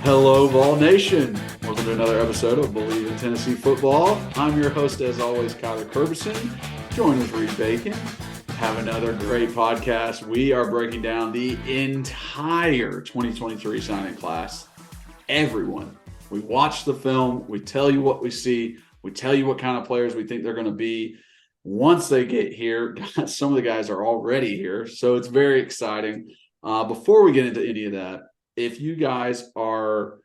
Hello, Vol Nation. Welcome to another episode of Believe in Tennessee Football. I'm your host, as always, Kyler Curbison. Joined with Reed Bacon. Have another great podcast. We are breaking down the entire 2023 signing class. Everyone. We watch the film. We tell you what we see. We tell you what kind of players we think they're going to be. Once they get here, some of the guys are already here, so it's very exciting. Before we get into any of that, if you guys are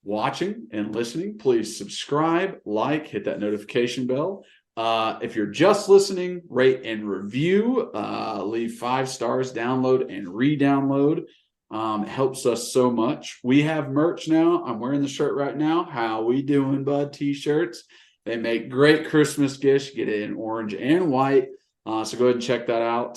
watching and listening, please subscribe, like, hit that notification bell. If you're just listening, rate and review, leave 5 stars, download and re-download. Helps us so much. We have merch now. I'm wearing the shirt right now. How we doing, bud? T-shirts. They make great Christmas gifts. You get it in orange and white. So go ahead and check that out.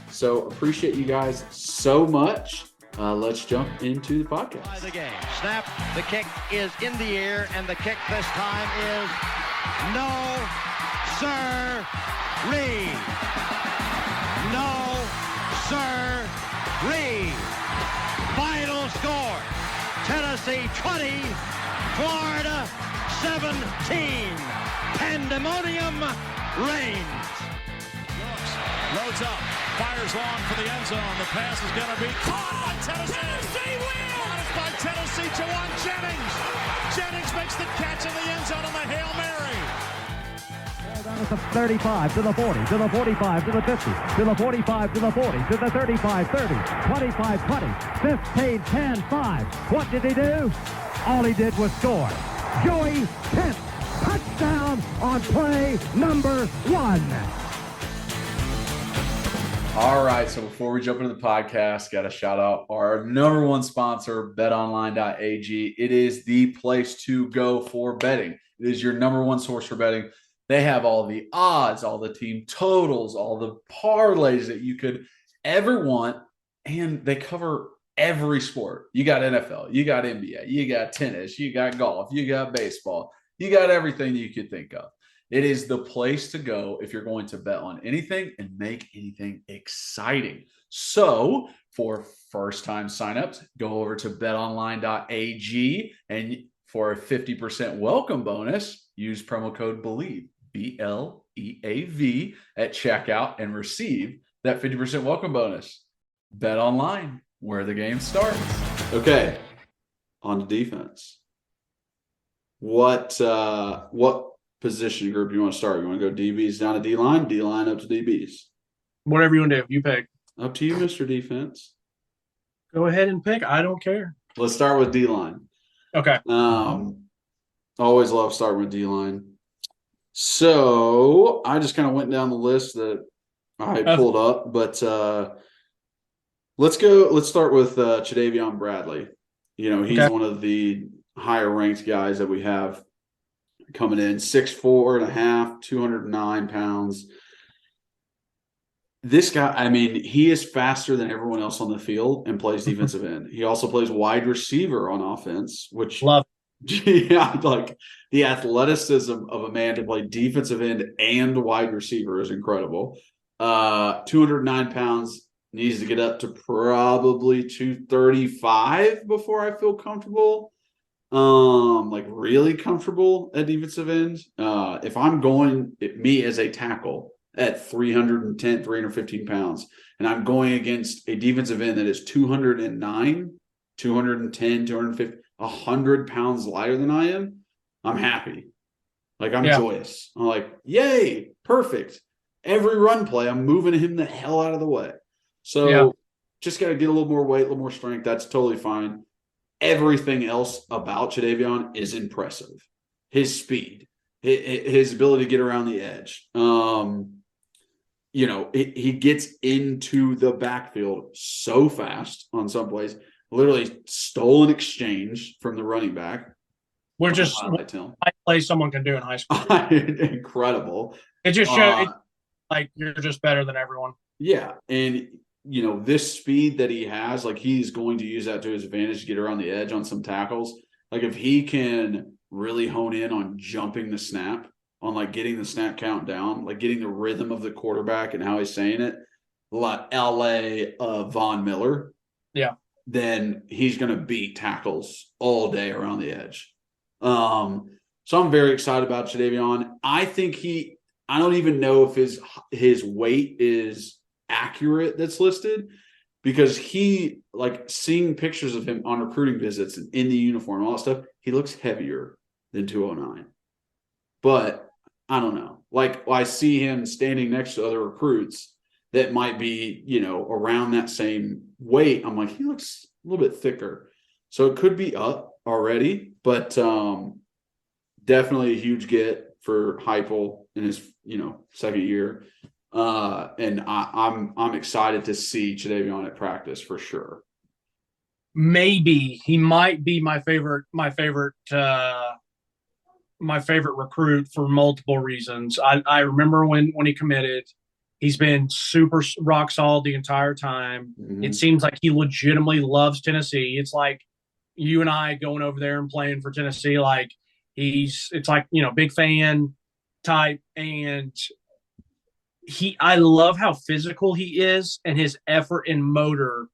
So appreciate you guys so much. Let's jump into the podcast. The game. Snap. The kick is in the air, and the kick this time is no, sir-ree. No, sir-ree. Final score, Tennessee 20, Florida 17. Pandemonium reigns. Loads up, fires long for the end zone. The pass is going to be caught by Tennessee. Tennessee wins! Caught by Tennessee, Jawan Jennings. Jennings makes the catch in the end zone on the Hail Mary. Down at the 35, to the 40, to the 45, to the 50, to the 45, to the 40, to the 35, 30, 25, 20, 15, 10, 5. What did he do? All he did was score. Joey Pence, touchdown on play number 1. All right, so before we jump into the podcast, got to shout out our number one sponsor, betonline.ag. It is the place to go for betting. It is your number one source for betting. They have all the odds, all the team totals, all the parlays that you could ever want, and they cover every sport. You got NFL, you got NBA, you got tennis, you got golf, you got baseball, you got everything you could think of. It is the place to go if you're going to bet on anything and make anything exciting. So for first-time signups, go over to betonline.ag, and for a 50% welcome bonus, use promo code BELIEVE, BLEAV, at checkout and receive that 50% welcome bonus. Bet online, where the game starts. Okay, on to defense. What position group you want to start? You want to go DBs down to D-line, D-line up to DBs? Whatever you want to do. You pick. Up to you, Mr. Defense. Go ahead and pick. I don't care. Let's start with D-line. Okay. Always love starting with D-line. So I just kind of went down the list that I pulled up, but let's start with Chandavian Bradley. You know, he's one of the higher ranked guys that we have coming in, 6'4.5", 209 pounds. This guy, I mean, he is faster than everyone else on the field and plays defensive end. He also plays wide receiver on offense, which love. Yeah, like the athleticism of a man to play defensive end and wide receiver is incredible. 209 pounds, needs to get up to probably 235 before I feel comfortable. Like really comfortable at defensive end. If I'm going me as a tackle at 310, 315 pounds, and I'm going against a defensive end that is 209, 210, 250, 100 pounds lighter than I am, I'm happy. Like I'm joyous. I'm like, yay, perfect. Every run play, I'm moving him the hell out of the way. So just got to get a little more weight, a little more strength. That's totally fine. Everything else about Chandavian is impressive. His speed, his ability to get around the edge. He gets into the backfield so fast on some plays. Literally stole an exchange from the running back. We're just high play someone can do in high school. Incredible. It just shows like you're just better than everyone. Yeah, and this speed that he has, like he's going to use that to his advantage to get around the edge on some tackles. Like if he can really hone in on jumping the snap, on like getting the snap count down, like getting the rhythm of the quarterback and how he's saying it, like LA Von Miller. Yeah. then he's going to beat tackles all day around the edge. So I'm very excited about Chandavian. I think I don't even know if his weight is accurate that's listed, because he, like, seeing pictures of him on recruiting visits and in the uniform and all that stuff, he looks heavier than 209. But I don't know. Like, I see him standing next to other recruits that might be, around that same weight. I'm like, he looks a little bit thicker. So it could be up already, but definitely a huge get for Heupel in his, second year. And I'm excited to see Chandavian at practice for sure. Maybe he might be my favorite recruit for multiple reasons. I remember when he committed, he's been super rock solid the entire time. Mm-hmm. It seems like he legitimately loves Tennessee. It's like you and I going over there and playing for Tennessee. Like it's like, big fan type. And I love how physical he is and his effort and motor,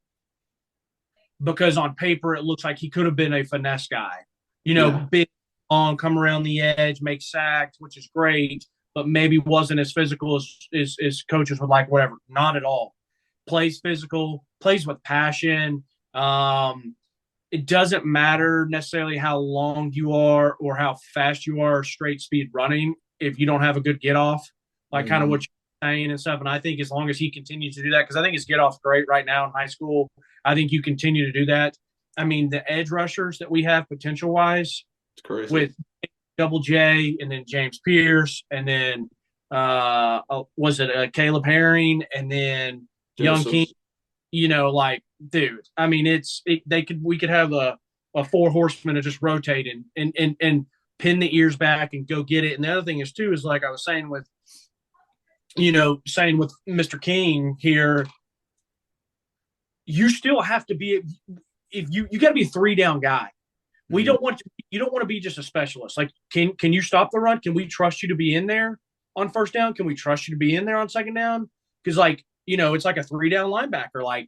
because on paper it looks like he could have been a finesse guy, big, long, come around the edge, make sacks, which is great, but maybe wasn't as physical as coaches would like, whatever. Not at all. Plays physical, plays with passion. It doesn't matter necessarily how long you are or how fast you are straight speed running if you don't have a good get off, like kind of what you're saying and stuff. And I think as long as he continues to do that, because I think his get off's great right now in high school, I think you continue to do that. I mean, the edge rushers that we have potential wise with Double J and then James Pierce and then was it Caleb Herring and then Young King, dude, I mean, we could have a four horsemen to just rotate and pin the ears back and go get it. And the other thing is too, is like I was saying with Mr. King here, you still have to be, if you got to be a 3-down guy. We don't want you don't want to be just a specialist. Like, can you stop the run? Can we trust you to be in there on first down? Can we trust you to be in there on second down? Because it's like a 3-down linebacker. Like,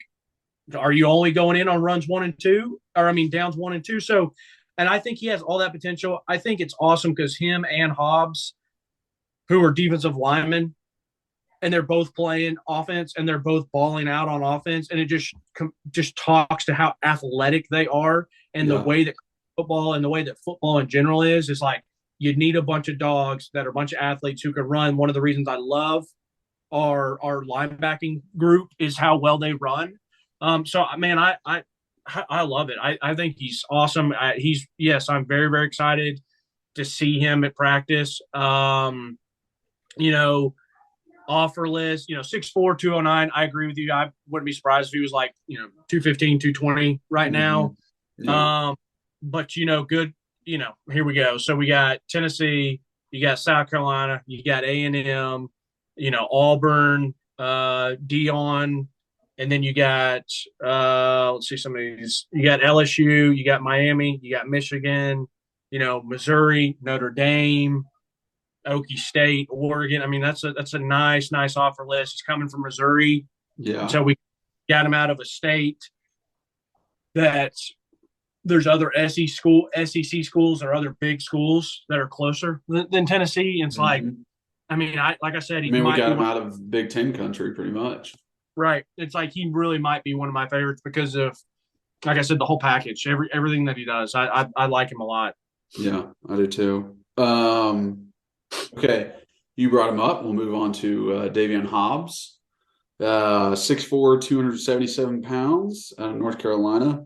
are you only going in on runs 1 and 2, downs 1 and 2? So, and I think he has all that potential. I think it's awesome because him and Hobbs, who are defensive linemen, and they're both playing offense and they're both balling out on offense. And it just talks to how athletic they are and the way that football and the way that football in general is like, you need a bunch of dogs that are a bunch of athletes who can run. One of the reasons I love our linebacking group is how well they run. So, man, I love it. I think he's awesome. I'm very, very excited to see him at practice. Offer list, 6'4", 209. I agree with you. I wouldn't be surprised if he was like, 215, 220 right now. Yeah. But, good, here we go. So we got Tennessee, you got South Carolina, you got A&M, Auburn, Dion, and then you got, let's see some of these. You got LSU, you got Miami, you got Michigan, Missouri, Notre Dame, Okie State, Oregon. I mean, that's a nice offer list. He's coming from Missouri. Yeah. So we got him out of a state that there's other SEC schools or other big schools that are closer than Tennessee. And it's like, like I said, we got him out of Big Ten country pretty much. Right. It's like he really might be one of my favorites because of, like I said, the whole package, everything that he does. I like him a lot. Yeah, I do too. Okay, you brought him up. We'll move on to Daevin Hobbs, 6'4", 277 pounds, out of North Carolina.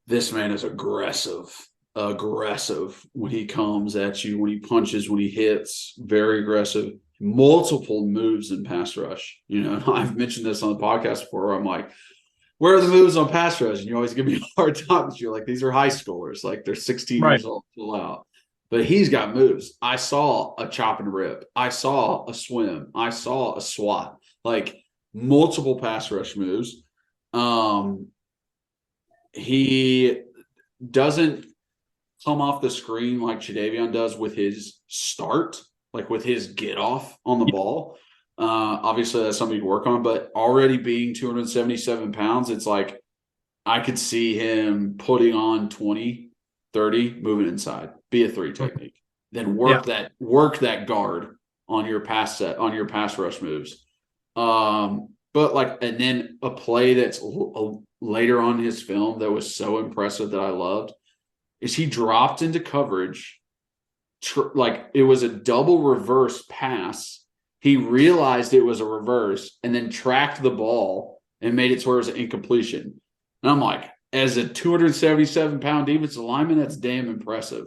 This man is aggressive when he comes at you, when he punches, when he hits, very aggressive, multiple moves in pass rush. I've mentioned this on the podcast before where I'm like, where are the moves on pass rush? And you always give me a hard time because you're like, these are high schoolers. Like, they're 16 years old, chill out. But he's got moves. I saw a chop and rip. I saw a swim. I saw a swat. Like, multiple pass rush moves. He doesn't come off the screen like Chandavian does with his start, like with his get off on the ball. Obviously, that's something to work on. But already being 277 pounds, it's like, I could see him putting on 20, 30, moving inside, be a 3 technique, then work that guard on your pass rush moves. But and then a play that's later on in his film that was so impressive that I loved is he dropped into coverage. It was a double reverse pass. He realized it was a reverse and then tracked the ball and made it towards an incompletion. And I'm like, as a 277-pound defensive lineman, that's damn impressive.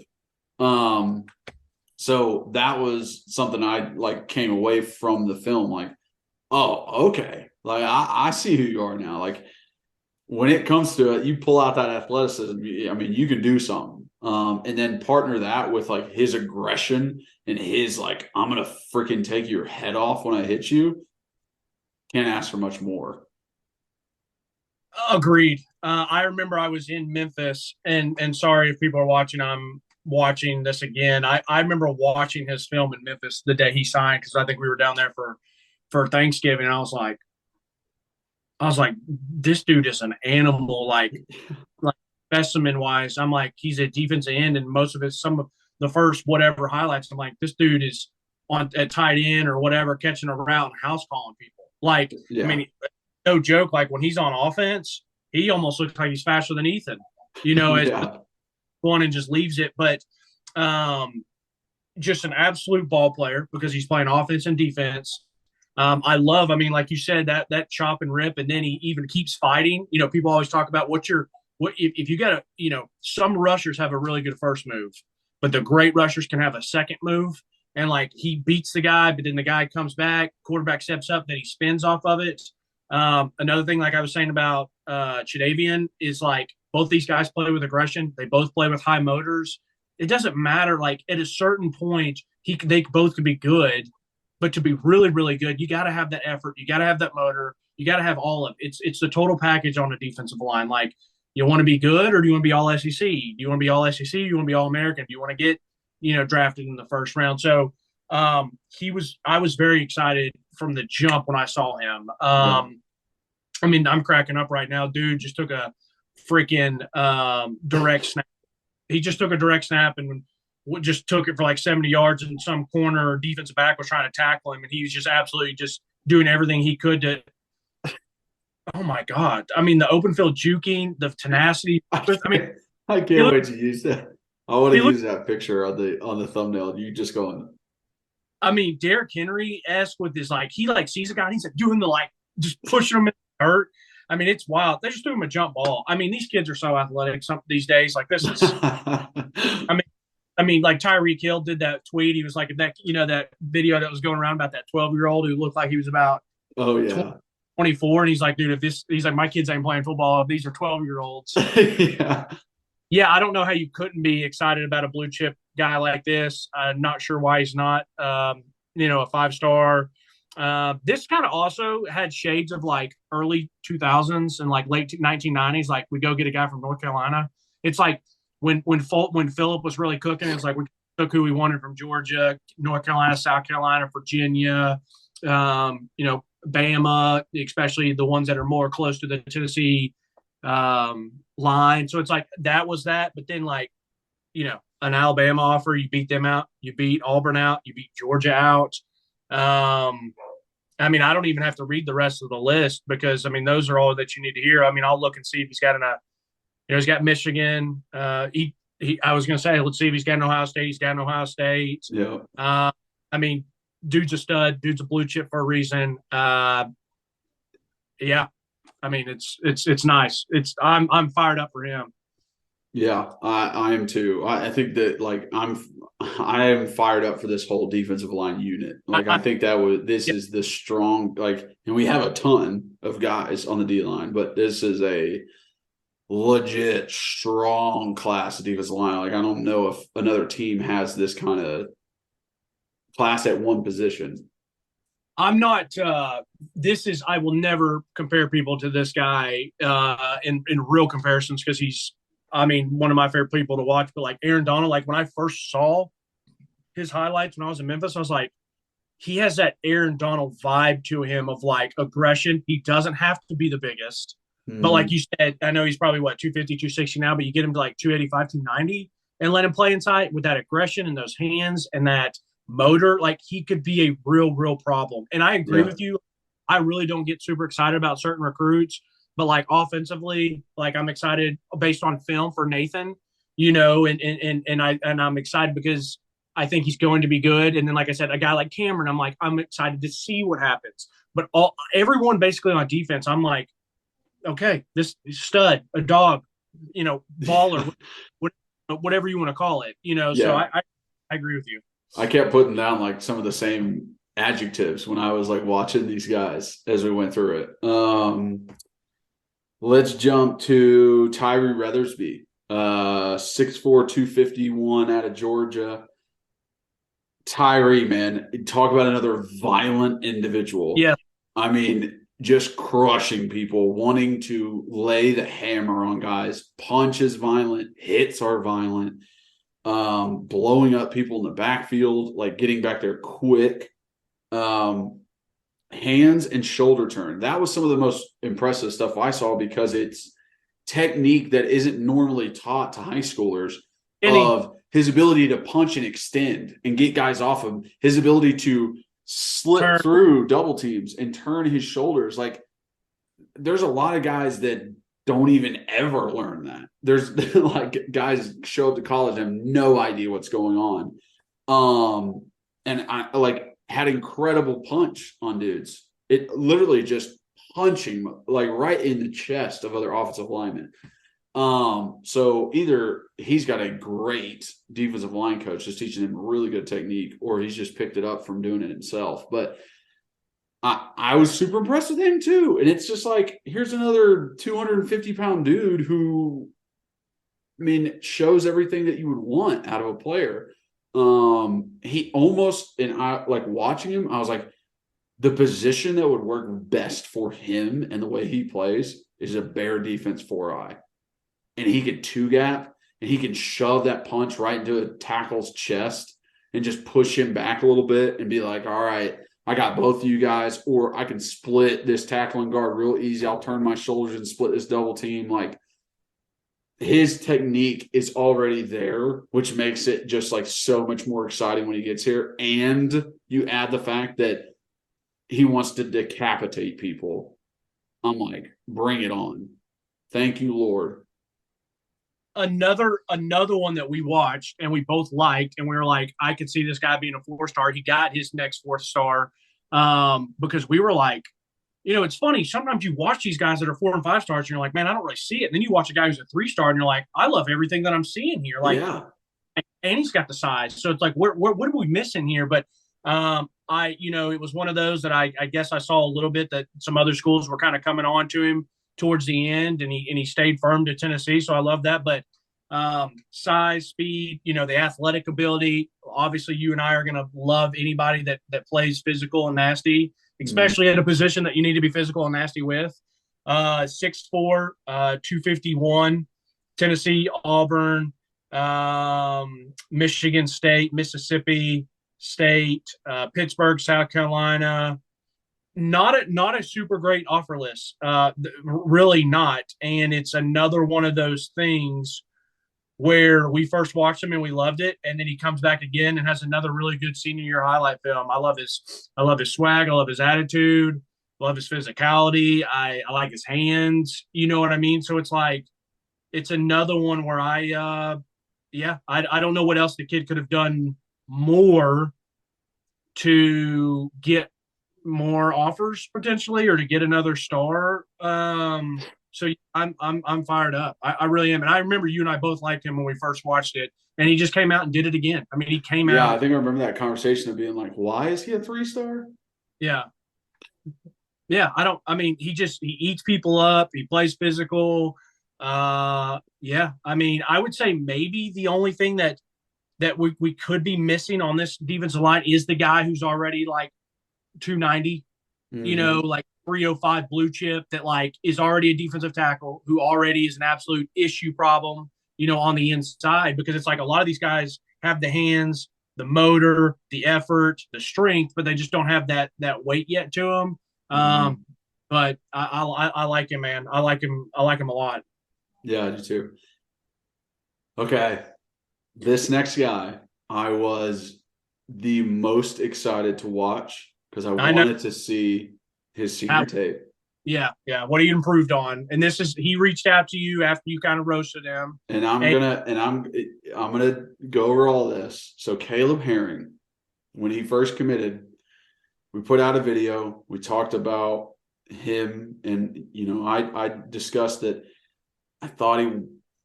So that was something I came away from the film like, oh, okay. I see who you are now. When it comes to it, you pull out that athleticism. I mean, you can do something. And then partner that with his aggression and his I'm going to freaking take your head off when I hit you. Can't ask for much more. Agreed. I remember I was in Memphis, and sorry if people are watching, I'm watching this again. I remember watching his film in Memphis the day he signed, because I think we were down there for Thanksgiving. And I was like, this dude is an animal, like specimen wise. I'm like, he's a defensive end, and most of it, some of the first whatever highlights, I'm like, this dude is at tight end or whatever, catching a route and house calling people. I mean, no joke. When he's on offense, he almost looks like he's faster than Ethan. As one and just leaves it. But just an absolute ball player because he's playing offense and defense. I love, like you said, that chop and rip, and then he even keeps fighting. People always talk about if you got some rushers have a really good first move, but the great rushers can have a second move. And he beats the guy, but then the guy comes back, quarterback steps up, then he spins off of it. Another thing, I was saying about Chandavian, is both these guys play with aggression. They both play with high motors. It doesn't matter. At a certain point, they both could be good, but to be really, really good, you got to have that effort. You got to have that motor. You got to have all of it. It's the total package on a defensive line. You want to be good, or do you want to be all SEC? Do you want to be all SEC? Do you want to be all American? Do you want to get drafted in the first round? So I was very excited from the jump when I saw him. I'm cracking up right now. Dude just took a freaking direct snap. He just took a direct snap and just took it for 70 yards, and some corner defensive back was trying to tackle him, and he was just absolutely just doing everything he could to. Oh my God! The open field juking, the tenacity. I can't wait to use that. I want to use that picture on the thumbnail. You just going. Derrick Henry-esque with this, he sees a guy and he's doing the just pushing him in the dirt. It's wild. They just threw him a jump ball. These kids are so athletic these days. This is. Tyree Hill did that tweet. He was that that video that was going around about that 12-year-old who looked like he was about 24, and he's like, dude, he's like, my kids ain't playing football. These are 12-year-olds. Yeah, I don't know how you couldn't be excited about a blue chip guy like this. I'm not sure why he's not, a 5-star. This kind of also had shades of early 2000s and late 1990s. We go get a guy from North Carolina. It's when Phillip was really cooking. It's we took who we wanted from Georgia, North Carolina, South Carolina, Virginia, Bama, especially the ones that are more close to the Tennessee line. So it's that was that. But then an Alabama offer, you beat them out, you beat Auburn out, you beat Georgia out. I don't even have to read the rest of the list because those are all that you need to hear. I'll look and see if he's got he's got Michigan. I was going to say, let's see if he's got an Ohio State. He's got an Ohio State. Yeah. Dude's a stud. Dude's a blue chip for a reason. Yeah. It's nice. I'm fired up for him. Yeah, I am too. I think that I am fired up for this whole defensive line unit. I think this is the strong, and we have a ton of guys on the D line, but this is a legit strong class of defensive line. I don't know if another team has this kind of class at one position. I'm not I will never compare people to this guy in real comparisons because he's one of my favorite people to watch. But Aaron Donald, when I first saw his highlights when I was in Memphis, I was like, he has that Aaron Donald vibe to him of aggression. He doesn't have to be the biggest. But like you said, I know he's probably 250, 260 now, but you get him to like 285, 290 and let him play inside with that aggression and those hands and that motor. Like he could be a real problem. And I agree with you. I really don't get super excited about certain recruits, but like offensively, like I'm excited based on film for Nathan, and I'm excited because I think he's going to be good. And then, like I said, a guy like Cameron, I'm excited to see what happens. But everyone basically on defense, I'm like, okay, this stud, a dog, baller, whatever you want to call it, So I agree with you. I kept putting down like some of the same adjectives when I was like watching these guys as we went through it. Let's jump to Tyree Weathersby, 6'4", 251 out of Georgia. Tyree, man, talk about another violent individual. Yeah. I mean, just crushing people, wanting to lay the hammer on guys. Punches violent, hits are violent, blowing up people in the backfield, like getting back there quick. Hands and shoulder turn. That was some of the most impressive stuff I saw because it's technique that isn't normally taught to high schoolers of his ability to punch and extend and get guys off him, his ability to slip through double teams and turn his shoulders. Like there's a lot of guys that don't even ever learn that. There's like guys show up to college and have no idea what's going on. And I like had incredible punch on dudes. It literally just punching like right in the chest of other offensive linemen. So either he's got a great defensive line coach just teaching him really good technique, or he's just picked it up from doing it himself. But I was super impressed with him too. And it's just like, here's another 250-pound dude who, I mean, shows everything that you would want out of a player. He almost, and I like watching him, I was like, the position that would work best for him and the way he plays is a bear defense 4-eye. And he can two-gap, and he can shove that punch right into a tackle's chest and just push him back a little bit and be like, all right, I got both of you guys, or I can split this tackle and guard real easy. I'll turn my shoulders and split this double team. Like his technique is already there, which makes it just like so much more exciting when he gets here. And you add the fact that he wants to decapitate people. I'm like, bring it on. Thank you, Lord. Another one that we watched and we both liked, and we were like, I could see this guy being a 4-star. He got his next 4-star because we were like, it's funny. Sometimes you watch these guys that are 4 and 5 stars and you're like, man, I don't really see it. And then you watch a guy who's a 3-star and you're like, I love everything that I'm seeing here. Like, yeah. And he's got the size. So it's like, what are we missing here? But it was one of those that I guess I saw a little bit that some other schools were kind of coming on to him towards the end, and he stayed firm to Tennessee. So I love that. But size, speed, the athletic ability, obviously you and I are going to love anybody that plays physical and nasty, especially at a position that you need to be physical and nasty with. 6'4", 251, Tennessee, Auburn, Michigan State, Mississippi State, Pittsburgh, South Carolina. Not a super great offer list, really not. And it's another one of those things where we first watched him and we loved it, and then he comes back again and has another really good senior year highlight film. I love his swag, I love his attitude, I love his physicality, I like his hands. You know what I mean? So it's like it's another one where I don't know what else the kid could have done more to get more offers potentially, or to get another star. So I'm fired up. I really am. And I remember you and I both liked him when we first watched it, and he just came out and did it again. I mean, he came out. Yeah, I think I remember that conversation of being like, why is he a 3-star? Yeah. Yeah. He eats people up. He plays physical. Yeah. I mean, I would say maybe the only thing that we could be missing on this defensive line is the guy who's already like 290, like 305 blue chip, that like is already a defensive tackle who already is an absolute issue problem, on the inside, because it's like a lot of these guys have the hands, the motor, the effort, the strength, but they just don't have that weight yet to them. But I like him, man. I like him a lot. Yeah, I do too. Okay. This next guy, I was the most excited to watch because I wanted to see his senior tape. Yeah. What he improved on, and he reached out to you after you kind of roasted him. And I'm gonna go over all this. So Caleb Herring, when he first committed, we put out a video. We talked about him, and I discussed that I thought he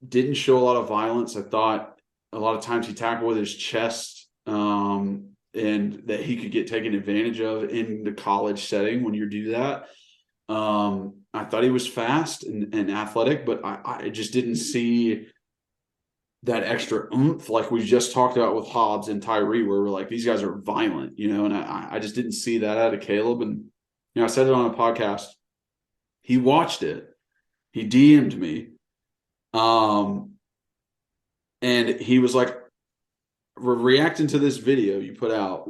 didn't show a lot of violence. I thought a lot of times he tackled with his chest, and that he could get taken advantage of in the college setting when you do that. I thought he was fast and athletic, but I just didn't see that extra oomph like we just talked about with Hobbs and Tyree, where we're like, these guys are violent, and I just didn't see that out of Caleb. And, I said it on a podcast. He watched it. He DM'd me. And he was like, we're reacting to this video you put out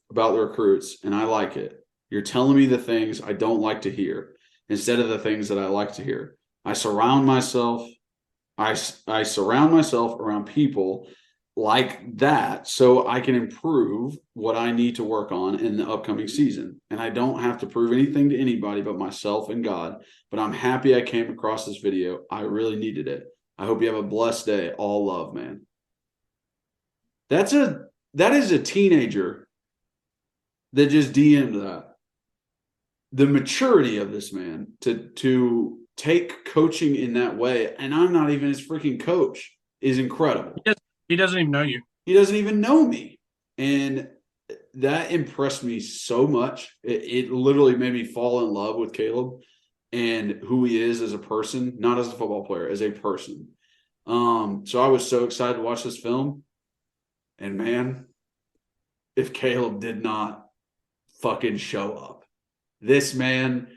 about the recruits, and I like it. You're telling me the things I don't like to hear instead of the things that I like to hear. I surround myself around people like that so I can improve what I need to work on in the upcoming season. And I don't have to prove anything to anybody but myself and God. But I'm happy I came across this video. I really needed it. I hope you have a blessed day. All love, man. That is a teenager that just DM'd that. The maturity of this man to take coaching in that way, and I'm not even his freaking coach, is incredible. He doesn't even know you. He doesn't even know me. And that impressed me so much. It literally made me fall in love with Caleb and who he is as a person, not as a football player, as a person. So I was so excited to watch this film. And man, if Caleb did not fucking show up, this man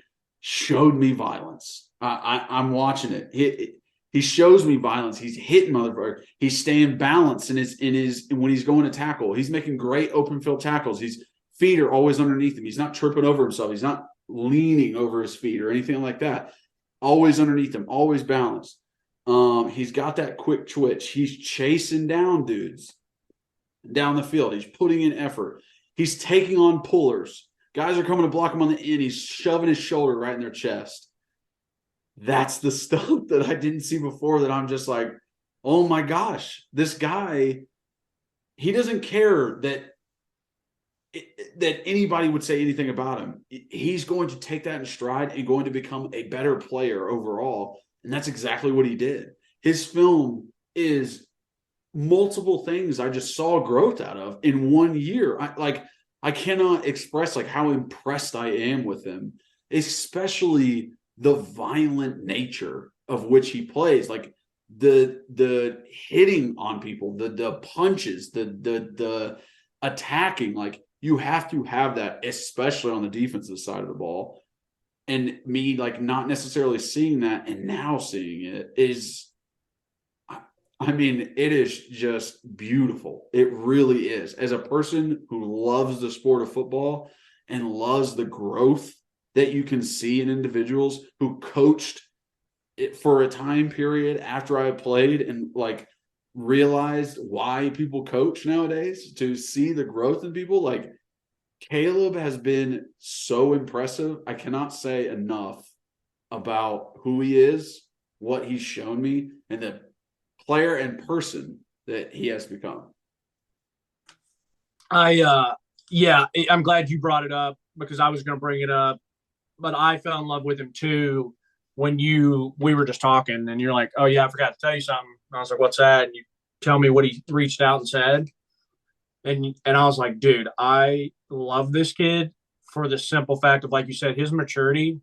showed me violence. I'm watching it. He shows me violence. He's hitting motherfucker. He's staying balanced in his when he's going to tackle. He's making great open field tackles. His feet are always underneath him. He's not tripping over himself. He's not leaning over his feet or anything like that. Always underneath him. Always balanced. He's got that quick twitch. He's chasing down dudes down the field. He's putting in effort. He's taking on pullers. Guys are coming to block him on the end. He's shoving his shoulder right in their chest. That's the stuff that I didn't see before, that I'm just like, oh my gosh, this guy, he doesn't care that anybody would say anything about him. He's going to take that in stride and going to become a better player overall. And that's exactly what he did. His film is multiple things I just saw growth out of in 1 year. I cannot express how impressed I am with him, especially the violent nature of which he plays, the hitting on people, the punches, the attacking. You have to have that, especially on the defensive side of the ball. And me not necessarily seeing that and now seeing it is, it is just beautiful. It really is. As a person who loves the sport of football and loves the growth that you can see in individuals who coached it for a time period after I played and realized why people coach nowadays, to see the growth in people, Caleb has been so impressive. I cannot say enough about who he is, what he's shown me, and the player and person that he has become. I'm glad you brought it up, because I was going to bring it up, but I fell in love with him too when we were just talking, and you're like, oh yeah, I forgot to tell you something. And I was like, what's that? And you tell me what he reached out and said. And I was like, dude, I love this kid for the simple fact of, like you said, his maturity.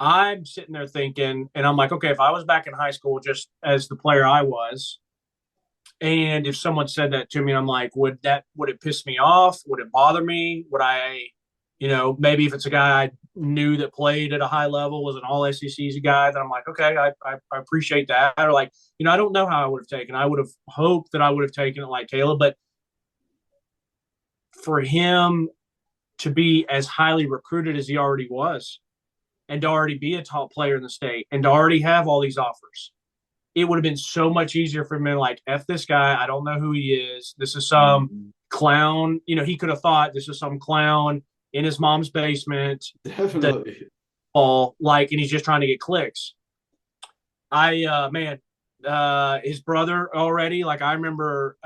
I'm sitting there thinking, and I'm like, okay, if I was back in high school just as the player I was, and if someone said that to me, I'm like, would it piss me off? Would it bother me? Would I, maybe if it's a guy I knew that played at a high level, was an all SEC guy, then I'm like, okay, I appreciate that. Or I don't know how I would have taken it. I would have hoped that I would have taken it like Caleb, but for him to be as highly recruited as he already was, and to already be a top player in the state and to already have all these offers. It would have been so much easier for him to like, F this guy. I don't know who he is. This is some clown. You know, he could have thought this is some clown in his mom's basement. Definitely. And he's just trying to get clicks. His brother already, like I remember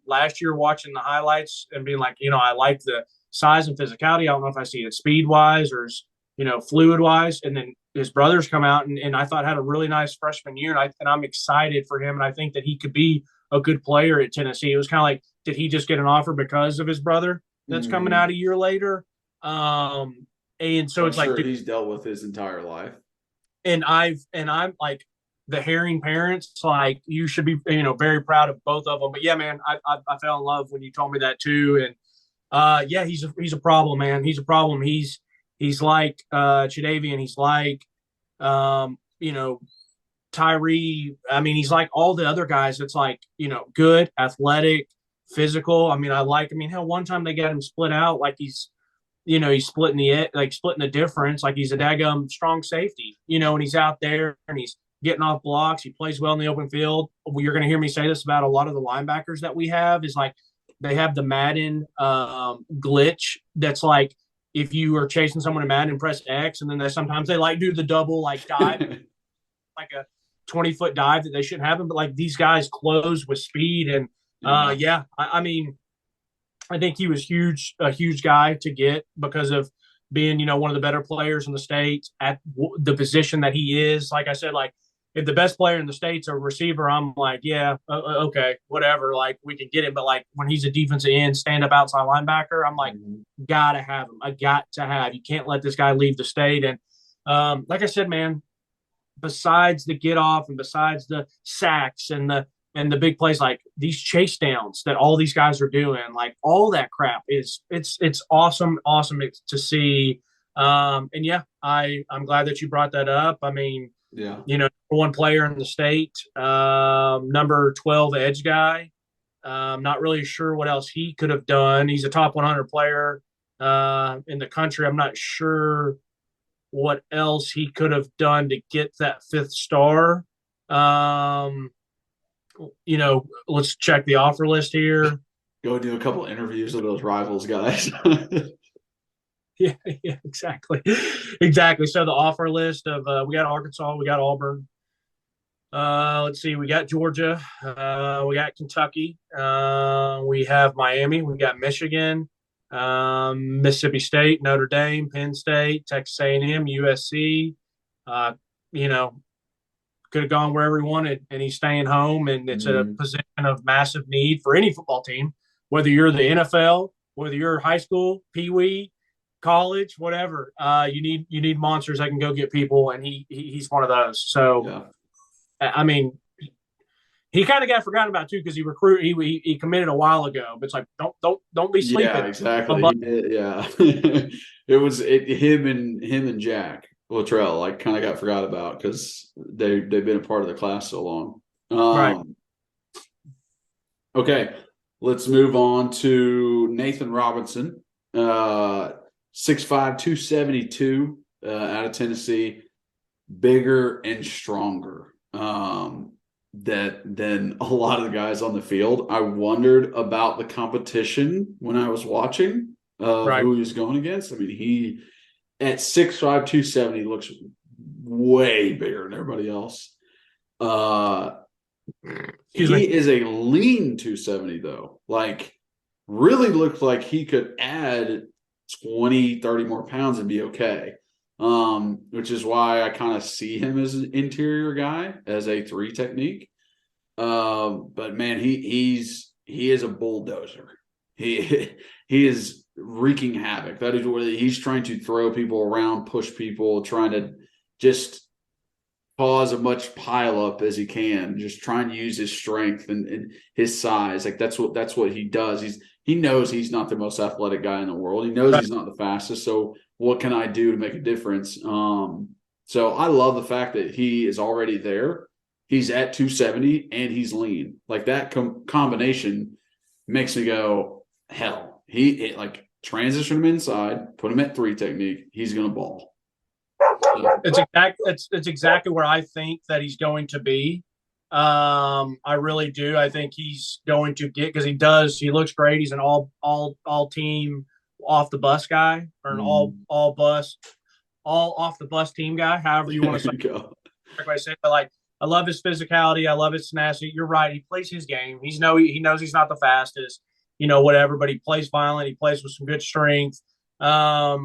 last year watching the highlights and being like, you know, I like the size and physicality. I don't know if I see it speed wise or, you know, fluid wise. And then his brothers come out and I thought had a really nice freshman year. And I'm excited for him. And I think that he could be a good player at Tennessee. It was kind of like, did he just get an offer because of his brother that's coming out a year later? And so I'm it's like, sure he's dealt with his entire life. And I'm like, the Herring parents, like, you should be, you know, very proud of both of them. But yeah, man, I fell in love when you told me that too. And yeah, he's a problem, man. He's a problem. He's like Chandavian. He's like, you know, Tyree. I mean, he's like all the other guys. That's like, you know, good, athletic, physical. I mean, hell, one time they got him split out like he's, you know, he's splitting the difference. Like he's a daggum strong safety, you know, and he's out there and he's getting off blocks. He plays well in the open field. You're going to hear me say this about a lot of the linebackers that we have is like they have the Madden glitch. That's like if you are chasing someone in Madden, press X, and then sometimes they like do the double like dive, like a 20-foot dive that they shouldn't have. But like these guys close with speed. And I mean, I think he was a huge guy to get because of being, you know, one of the better players in the state at the position that he is. Like I said, like if the best player in the state's a receiver, I'm like, yeah, okay, whatever. Like we can get him. But like when he's a defensive end, stand up outside linebacker, I'm like, gotta have him. I got to have. You can't let this guy leave the state. And like I said, man, besides the get off and besides the sacks and the big plays, like these chase downs that all these guys are doing, like all that crap it's awesome to see. And yeah, I'm glad that you brought that up. I mean, yeah, you know, number one player in the state, number 12 edge guy. Not really sure what else he could have done. He's a top 100 player in the country. I'm not sure what else he could have done to get that 5th star. You know, let's check the offer list here. Go do a couple interviews with those rivals guys. Yeah, exactly. So the offer list of we got Arkansas, we got Auburn. Let's see, we got Georgia, we got Kentucky, we have Miami, we got Michigan, Mississippi State, Notre Dame, Penn State, Texas A&M, USC. You know, could have gone wherever he wanted, and he's staying home. And it's a position of massive need for any football team, whether you're the NFL, whether you're high school, pee-wee, college, whatever. You need monsters that can go get people, and he's one of those. So, I mean, he kind of got forgotten about too because he committed a while ago. But it's like don't be sleeping. Yeah, exactly. Yeah, it was him and Jack Luttrell like kind of got forgot about because they've been a part of the class so long. Right. Okay, let's move on to Nathan Robinson, 6'5", 272, out of Tennessee, bigger and stronger than a lot of the guys on the field. I wondered about the competition when I was watching who he was going against. I mean, he at 6'5", 270 looks way bigger than everybody else. He is a lean 270 though. Like really looks like he could add 20, 30 more pounds and be okay. Which is why I kind of see him as an interior guy, as a 3 technique. But man, he is a bulldozer. He is wreaking havoc. That is what he's trying to throw people around, push people, trying to just cause as much pile up as he can, just trying to use his strength and his size. Like that's what he does. He knows he's not the most athletic guy in the world. He knows he's not the fastest. So what can I do to make a difference? So I love the fact that he is already there. He's at 270 and he's lean. Like that combination makes me go, hell, he like transition him inside, put him at 3 technique. He's going to ball. It's exactly where I think that he's going to be. I really do. I think he's going to get, because he looks great. He's an all team off the bus guy, or an all off the bus team guy, however you want to say. But like, I love his physicality. I love his tenacity. You're right. He plays his game. He knows he's not the fastest, whatever, but he plays violent. He plays with some good strength. Yeah,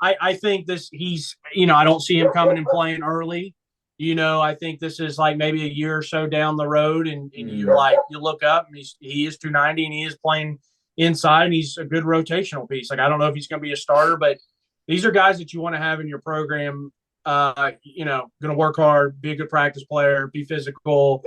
I think he's, I don't see him coming and playing early. I think this is like maybe a year or so down the road, and you look up and he is 290 and he is playing inside, and he's a good rotational piece. Like, I don't know if he's going to be a starter, but these are guys that you want to have in your program. Going to work hard, be a good practice player, be physical,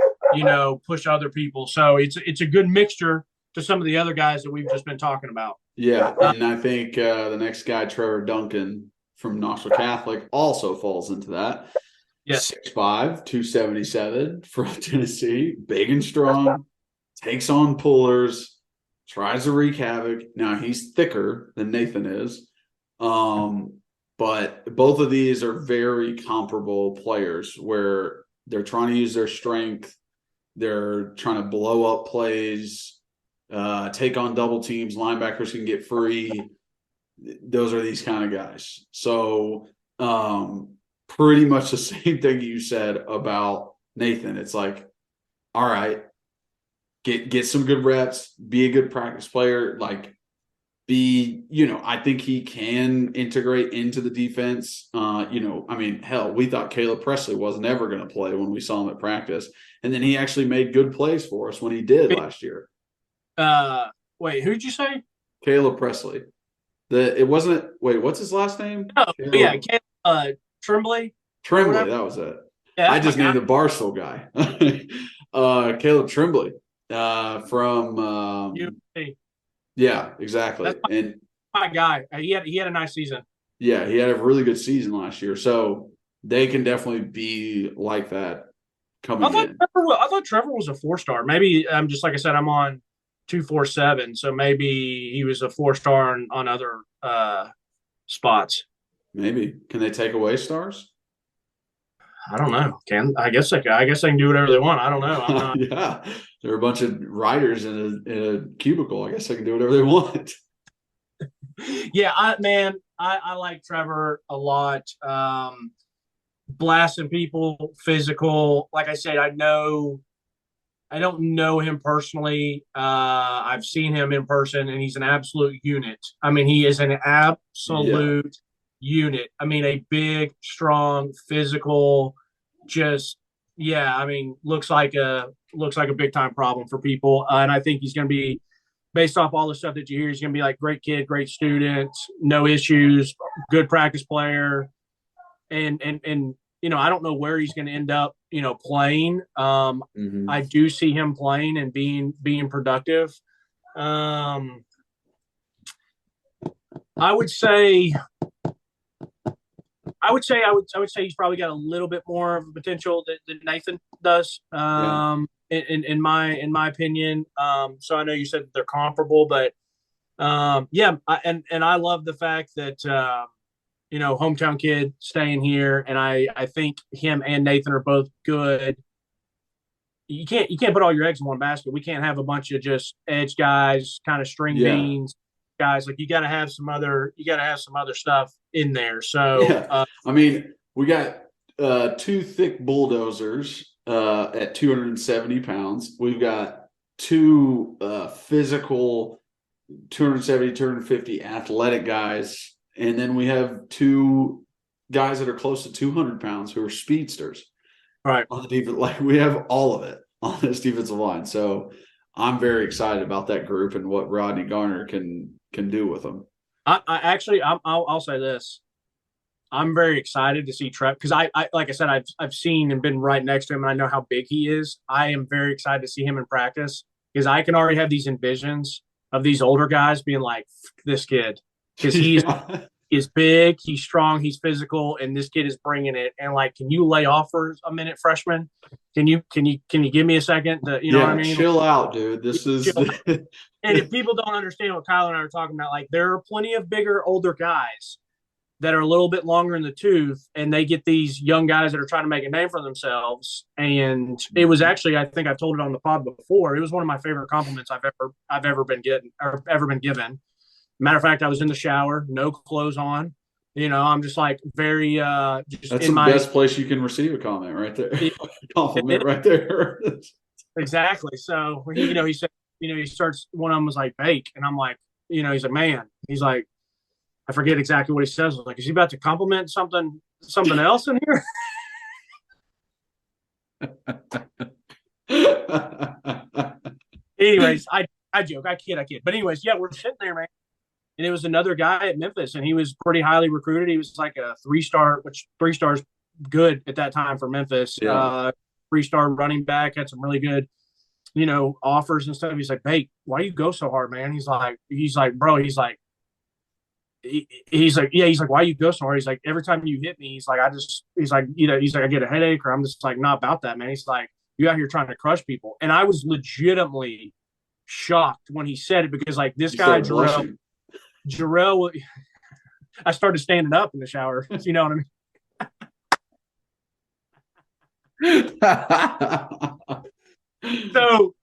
push other people. So it's a good mixture to some of the other guys that we've just been talking about. Yeah, and I think the next guy, Trevor Duncan from Knoxville Catholic, also falls into that. Yes. 6'5", 277 from Tennessee, big and strong, takes on pullers, tries to wreak havoc. Now, he's thicker than Nathan is, but both of these are very comparable players where they're trying to use their strength. They're trying to blow up plays, take on double teams, linebackers can get free. Those are these kind of guys. So pretty much the same thing you said about Nathan. It's like, all right, get some good reps, be a good practice player, like I think he can integrate into the defense. Hell, we thought Caleb Presley wasn't ever going to play when we saw him at practice. And then he actually made good plays for us when he did last year. Wait, who'd you say? Caleb Presley. What's his last name? Oh, Caleb, Tremblay. Tremblay, that was it. Yeah, I just named the Barstool guy. Caleb Tremblay from yeah, exactly. And my guy. He had a nice season. Yeah, he had a really good season last year. So they can definitely be like that coming in. I thought Trevor was a 4-star. Maybe I'm just, like I said, I'm on 247, so maybe he was a 4-star on other spots. Maybe. Can they take away stars? I don't know. I guess they can do whatever they want. I don't know. I'm not. Yeah, there are a bunch of writers in a cubicle. I guess they can do whatever they want. Yeah, I like Trevor a lot. Blasting people, physical. Like I said, I don't know him personally. I've seen him in person, and he's an absolute unit. I mean, he is an absolute unit. I mean, a big, strong, physical, looks like a big time problem for people. And I think he's going to be, based off all the stuff that you hear, he's going to be like great kid, great student, no issues, good practice player. And I don't know where he's going to end up, playing. I do see him playing and being productive. I would say he's probably got a little bit more of a potential than Nathan does. In my opinion. So I know you said that they're comparable, but I love the fact that hometown kid staying here, and I think him and Nathan are both good. You can't put all your eggs in one basket. We can't have a bunch of just edge guys, kind of string beans guys. Like, you got to have some other stuff in there. So we got two thick bulldozers at 270 pounds. We've got two physical 270, 250 athletic guys. And then we have two guys that are close to 200 pounds who are speedsters. Right. On the defense, like, we have all of it on this defensive line. So I'm very excited about that group and what Rodney Garner can do with them. I'll say this. I'm very excited to see Trev, because I like I said, I've seen and been right next to him, and I know how big he is. I am very excited to see him in practice, because I can already have these envisions of these older guys being like, this kid, because he's big, he's strong, he's physical, and this kid is bringing it. And like, can you lay off for a minute, freshman? Can you give me a second? Know what I mean? Chill out, dude. This is. And if people don't understand what Kyler and I are talking about, like, there are plenty of bigger, older guys that are a little bit longer in the tooth, and they get these young guys that are trying to make a name for themselves. And it was actually, I think I told it on the pod before, it was one of my favorite compliments I've ever been getting or ever been given. Matter of fact, I was in the shower, no clothes on. I'm just like very just That's in the my best place you can receive a comment right there. Compliment it, right there. exactly. So he said, he starts, one of them was like bake, and I'm like, he's like, man, he's like, I forget exactly what he says. I was like, is he about to compliment something else in here? Anyways, I joke, I kid. But anyways, yeah, we're sitting there, man. And it was another guy at Memphis, and he was pretty highly recruited. He was like a 3-star, which 3-stars good at that time for Memphis. Yeah. 3-star running back, had some really good, offers and stuff. He's like, hey, why do you go so hard, man? He's like, bro, he's like, yeah, he's like, why you go so hard? He's like, every time you hit me, he's like, I get a headache, or I'm just like, not about that, man. He's like, you out here trying to crush people. And I was legitimately shocked when he said it, because like this guy, Jarrell, I started standing up in the shower. You know what I mean? So,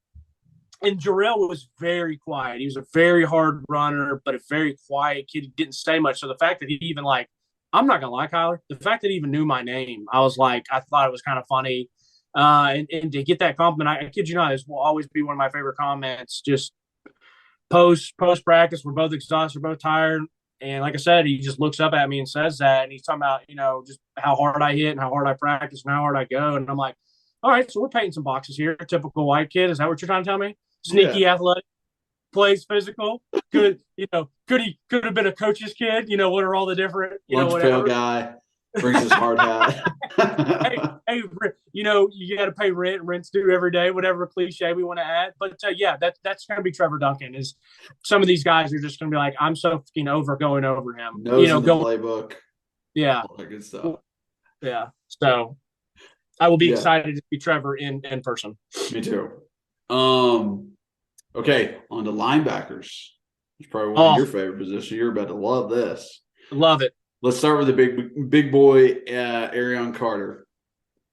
and Jarrell was very quiet. He was a very hard runner, but a very quiet kid. He didn't say much. So the fact that he even like, I'm not going to lie, Kyler, the fact that he even knew my name, I was like, I thought it was kind of funny. And to get that compliment, I kid you not, this will always be one of my favorite comments. Just post practice, we're both exhausted, we're both tired. And like I said, he just looks up at me and says that. And he's talking about, just how hard I hit and how hard I practice and how hard I go. And I'm like, all right, so we're painting some boxes here. A typical white kid. Is that what you're trying to tell me? Sneaky, athletic, plays physical. Could have been a coach's kid. What are all the different, lunch pail guy, brings his hard hat. hey, you got to pay rent. Rent's due every day, whatever cliche we want to add. But yeah, that's going to be Trevor Duncan. Is some of these guys are just going to be like, I'm so going over him. Knows in the playbook. Yeah. All that good stuff. Yeah. So I will be excited to see Trevor in person. Me too. Okay, on to linebackers. It's probably one of your favorite positions. You're about to love this. Love it. Let's start with the big boy, Arion Carter.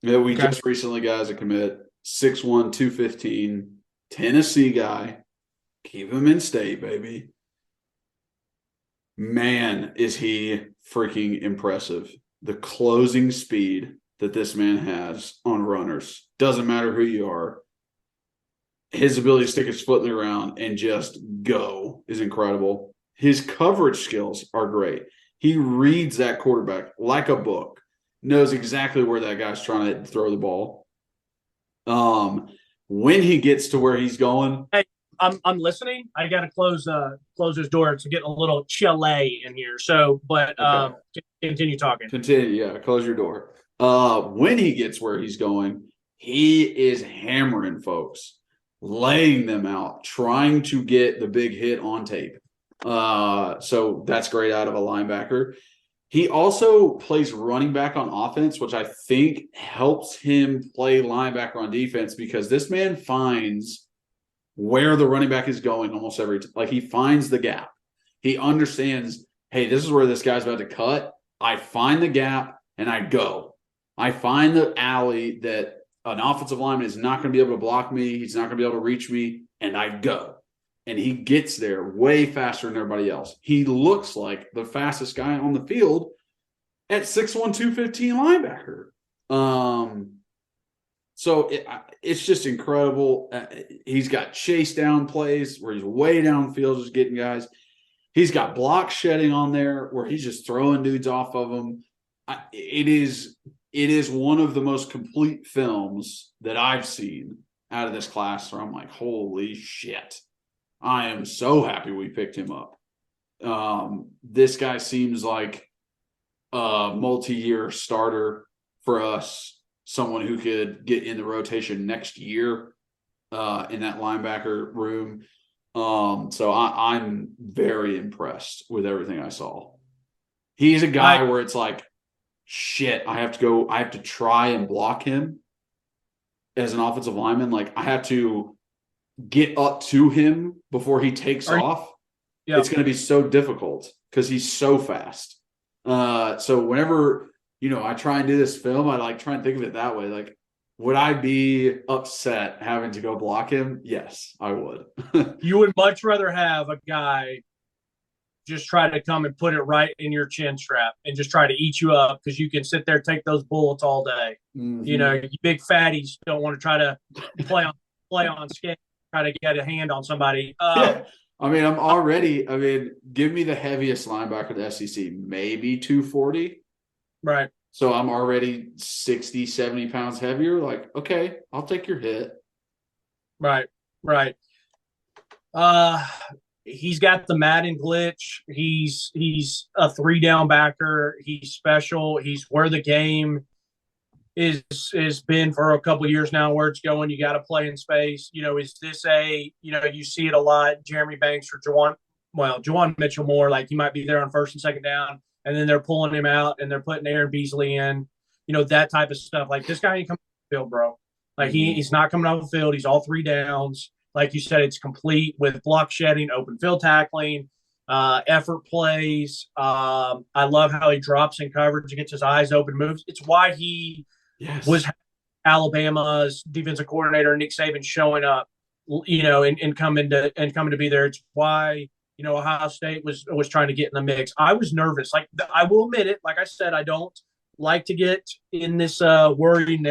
That we just recently got as a commit. 6'1", 215, Tennessee guy. Keep him in state, baby. Man, is he freaking impressive. The closing speed that this man has on runners. Doesn't matter who you are. His ability to stick his foot in the ground and just go is incredible. His coverage skills are great. He reads that quarterback like a book, knows exactly where that guy's trying to throw the ball. When he gets to where he's going. Hey, I'm listening. I got to close his door to get a little chile in here. So, but continue talking. Continue, close your door. When he gets where he's going, he is hammering folks, laying them out, trying to get the big hit on tape. So that's great out of a linebacker. He also plays running back on offense, which I think helps him play linebacker on defense, because this man finds where the running back is going almost every time. Like, he finds the gap. He understands, hey, this is where this guy's about to cut. I find the gap and I go. I find the alley that an offensive lineman is not going to be able to block me. He's not going to be able to reach me, and I go. And he gets there way faster than everybody else. He looks like the fastest guy on the field at 6'1", 215 linebacker. So it's just incredible. He's got chase down plays where he's way downfield just getting guys. He's got block shedding on there where he's just throwing dudes off of them. It is one of the most complete films that I've seen out of this class, where I'm like, holy shit. I am so happy we picked him up. This guy seems like a multi-year starter for us, someone who could get in the rotation next year in that linebacker room. So I'm very impressed with everything I saw. He's a guy where it's like, shit, I have to try and block him as an offensive lineman. Like, I have to get up to him before he takes off. It's going to be so difficult because he's so fast. So whenever, I try and do this film, I like try and think of it that way. Like, would I be upset having to go block him? Yes, I would. You would much rather have a guy just try to come and put it right in your chin strap and just try to eat you up because you can sit there, take those bullets all day. Mm-hmm. You big fatties don't want to try to play on skin, try to get a hand on somebody. Yeah. Give me the heaviest linebacker in the SEC, maybe 240. Right. So I'm already 60, 70 pounds heavier. Like, okay, I'll take your hit. Right. He's got the Madden glitch. He's a 3-down backer. He's special. He's where the game is been for a couple of years now, where it's going. You got to play in space. Is this you see it a lot. Jeremy Banks or Juwan Mitchell more, like he might be there on first and second down, and then they're pulling him out and they're putting Aaron Beasley in, that type of stuff. Like, this guy ain't coming off the field, bro. Like, he's not coming off the field. He's all 3 downs. Like you said, it's complete with block shedding, open field tackling, effort plays. I love how he drops in coverage and gets his eyes open, moves. It's why he was Alabama's defensive coordinator, Nick Saban, showing up, and coming to be there. It's why, Ohio State was trying to get in the mix. I was nervous. Like, I will admit it. Like I said, I don't like to get in this worried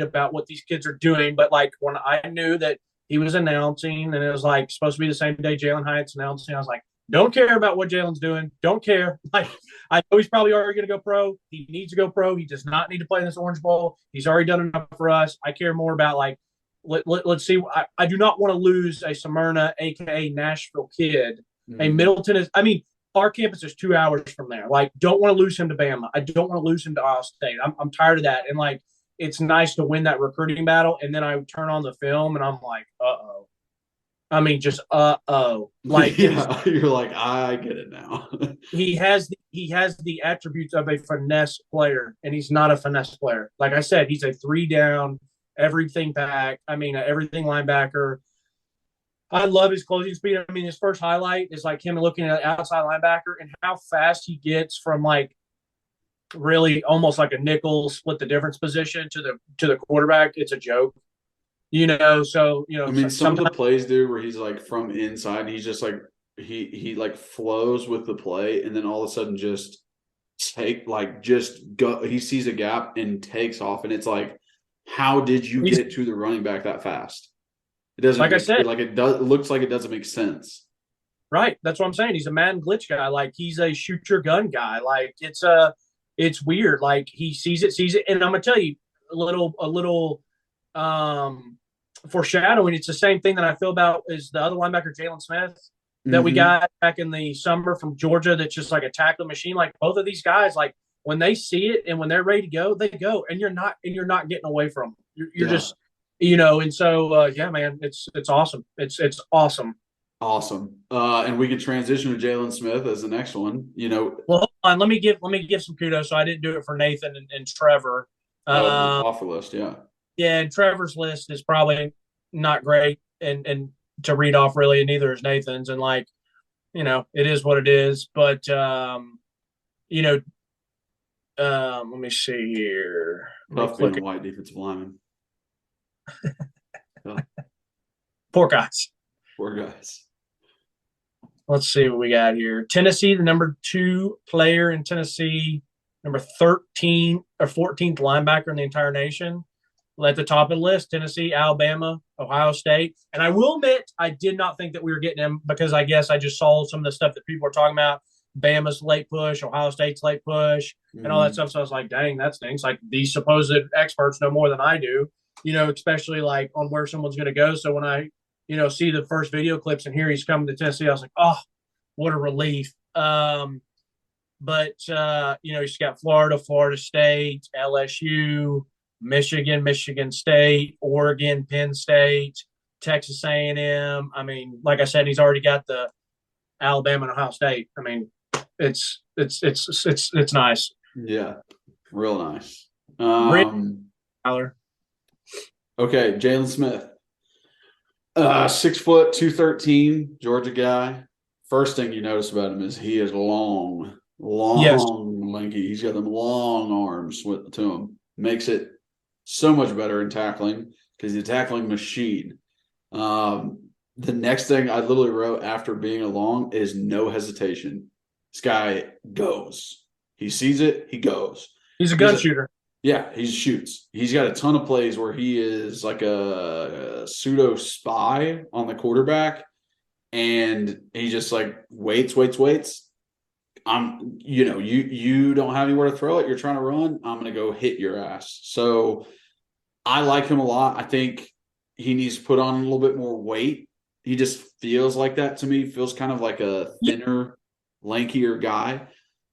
about what these kids are doing. But like, when I knew that he was announcing and it was like supposed to be the same day Jalen Hyatt's announcing, I was like, don't care about what Jalen's doing. Don't care. Like, I know he's probably already going to go pro. He needs to go pro. He does not need to play in this Orange Bowl. He's already done enough for us. I care more about, like, let's see. I do not want to lose a Smyrna, a.k.a. Nashville kid. A Middleton is – our campus is 2 hours from there. Like, don't want to lose him to Bama. I don't want to lose him to Ohio State. I'm tired of that. And, like, it's nice to win that recruiting battle. And then I turn on the film and I'm like, uh-oh. Just uh-oh. Like, yeah, you're like, I get it now. he has the attributes of a finesse player, and he's not a finesse player. Like I said, he's a 3-down, everything back. Everything linebacker. I love his closing speed. His first highlight is like him looking at outside linebacker and how fast he gets from, like, really almost like a nickel split the difference position to the quarterback. It's a joke. Some of the plays, dude, where he's like from inside, and he's just like he like flows with the play, and then all of a sudden just go. He sees a gap and takes off, and it's like, how did you get to the running back that fast? It doesn't. Like I said, like it does. It looks like it doesn't make sense. Right. That's what I'm saying. He's a Madden glitch guy. Like, he's a shoot your gun guy. Like, it's weird. Like, he sees it, and I'm gonna tell you a little foreshadowing. It's the same thing that I feel about is the other linebacker, Jalen Smith, that we got back in the summer from Georgia. That's just like a tackling machine. Like, both of these guys, like, when they see it and when they're ready to go, they go, and you're not getting away from them. You're just, and so yeah, man, it's awesome. It's awesome. Awesome. And we can transition to Jalen Smith as the next one. Well, hold on. Let me give some kudos. So I didn't do it for Nathan and Trevor. Offer list, yeah. Yeah, and Trevor's list is probably not great and to read off, really, and neither is Nathan's. And, like, it is what it is. But let me see here. Tough being a white defensive lineman. Poor guys. Poor guys. Let's see what we got here. Tennessee, the number 2 player in Tennessee, number 13 or 14th linebacker in the entire nation. At the top of the list, Tennessee, Alabama, Ohio State. And I will admit, I did not think that we were getting him because I guess I just saw some of the stuff that people were talking about. Bama's late push, Ohio State's late push, and all that stuff. So I was like, dang, that stinks. Like, these supposed experts know more than I do, especially like on where someone's going to go. So when I, see the first video clips and hear he's coming to Tennessee, I was like, oh, what a relief. But he's got Florida, Florida State, LSU, Michigan State, Oregon, Penn State, Texas A&M. Like I said, he's already got the Alabama and Ohio State. It's nice. Yeah, real nice. Tyler. Okay, Jalen Smith. 6 foot, 213, Georgia guy. First thing you notice about him is he is long. Yes. lanky. He's got them long arms to him. Makes it so much better in tackling because he's a tackling machine. The next thing I literally wrote after being along is no hesitation. This guy goes. He sees it, he goes. He's a gun shooter. Yeah, he shoots. He's got a ton of plays where he is like a pseudo spy on the quarterback, and he just like waits. You don't have anywhere to throw it. You're trying to run. I'm going to go hit your ass. So I like him a lot. I think he needs to put on a little bit more weight. He just feels like that to me. Feels kind of like a thinner, lankier guy.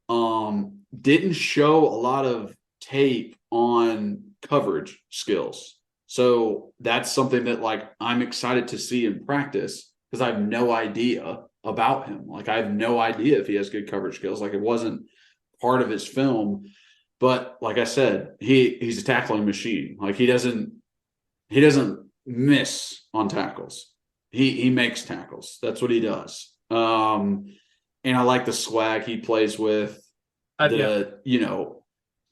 Didn't show a lot of tape on coverage skills. So that's something that like I'm excited to see in practice because I have no idea about him. Like I have no idea if he has good coverage skills. Like it wasn't part of his film. But like I said, he's a tackling machine. Like he doesn't miss on tackles. He makes tackles. That's what he does. And I like the swag he plays with.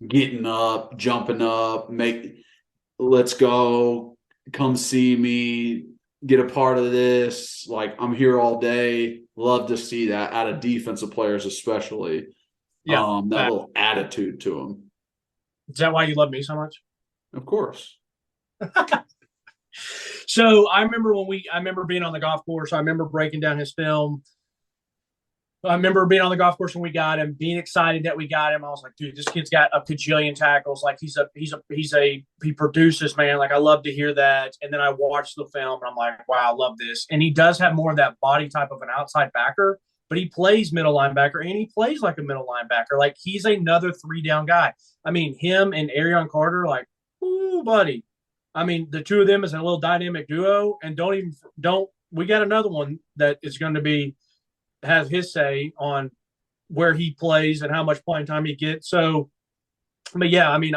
Getting up, jumping up, let's go, come see me, get a part of this. Like I'm here all day. Love to see that out of defensive players, especially. That little attitude to them. Is that why you love me so much? Of course. So I remember being on the golf course. I remember breaking down his film. I remember being on the golf course when we got him, being excited that we got him. I was like, dude, this kid's got a cajillion tackles. Like he produces, man. Like I love to hear that. And then I watched the film and I'm like, wow, I love this. And he does have more of that body type of an outside backer, but he plays middle linebacker and he plays like a middle linebacker. Like he's another 3-down guy. I mean, him and Arion Carter, like, ooh, buddy. I mean, the two of them is a little dynamic duo. And we got another one that is going to have his say on where he plays and how much playing time he gets. So, but yeah, I mean,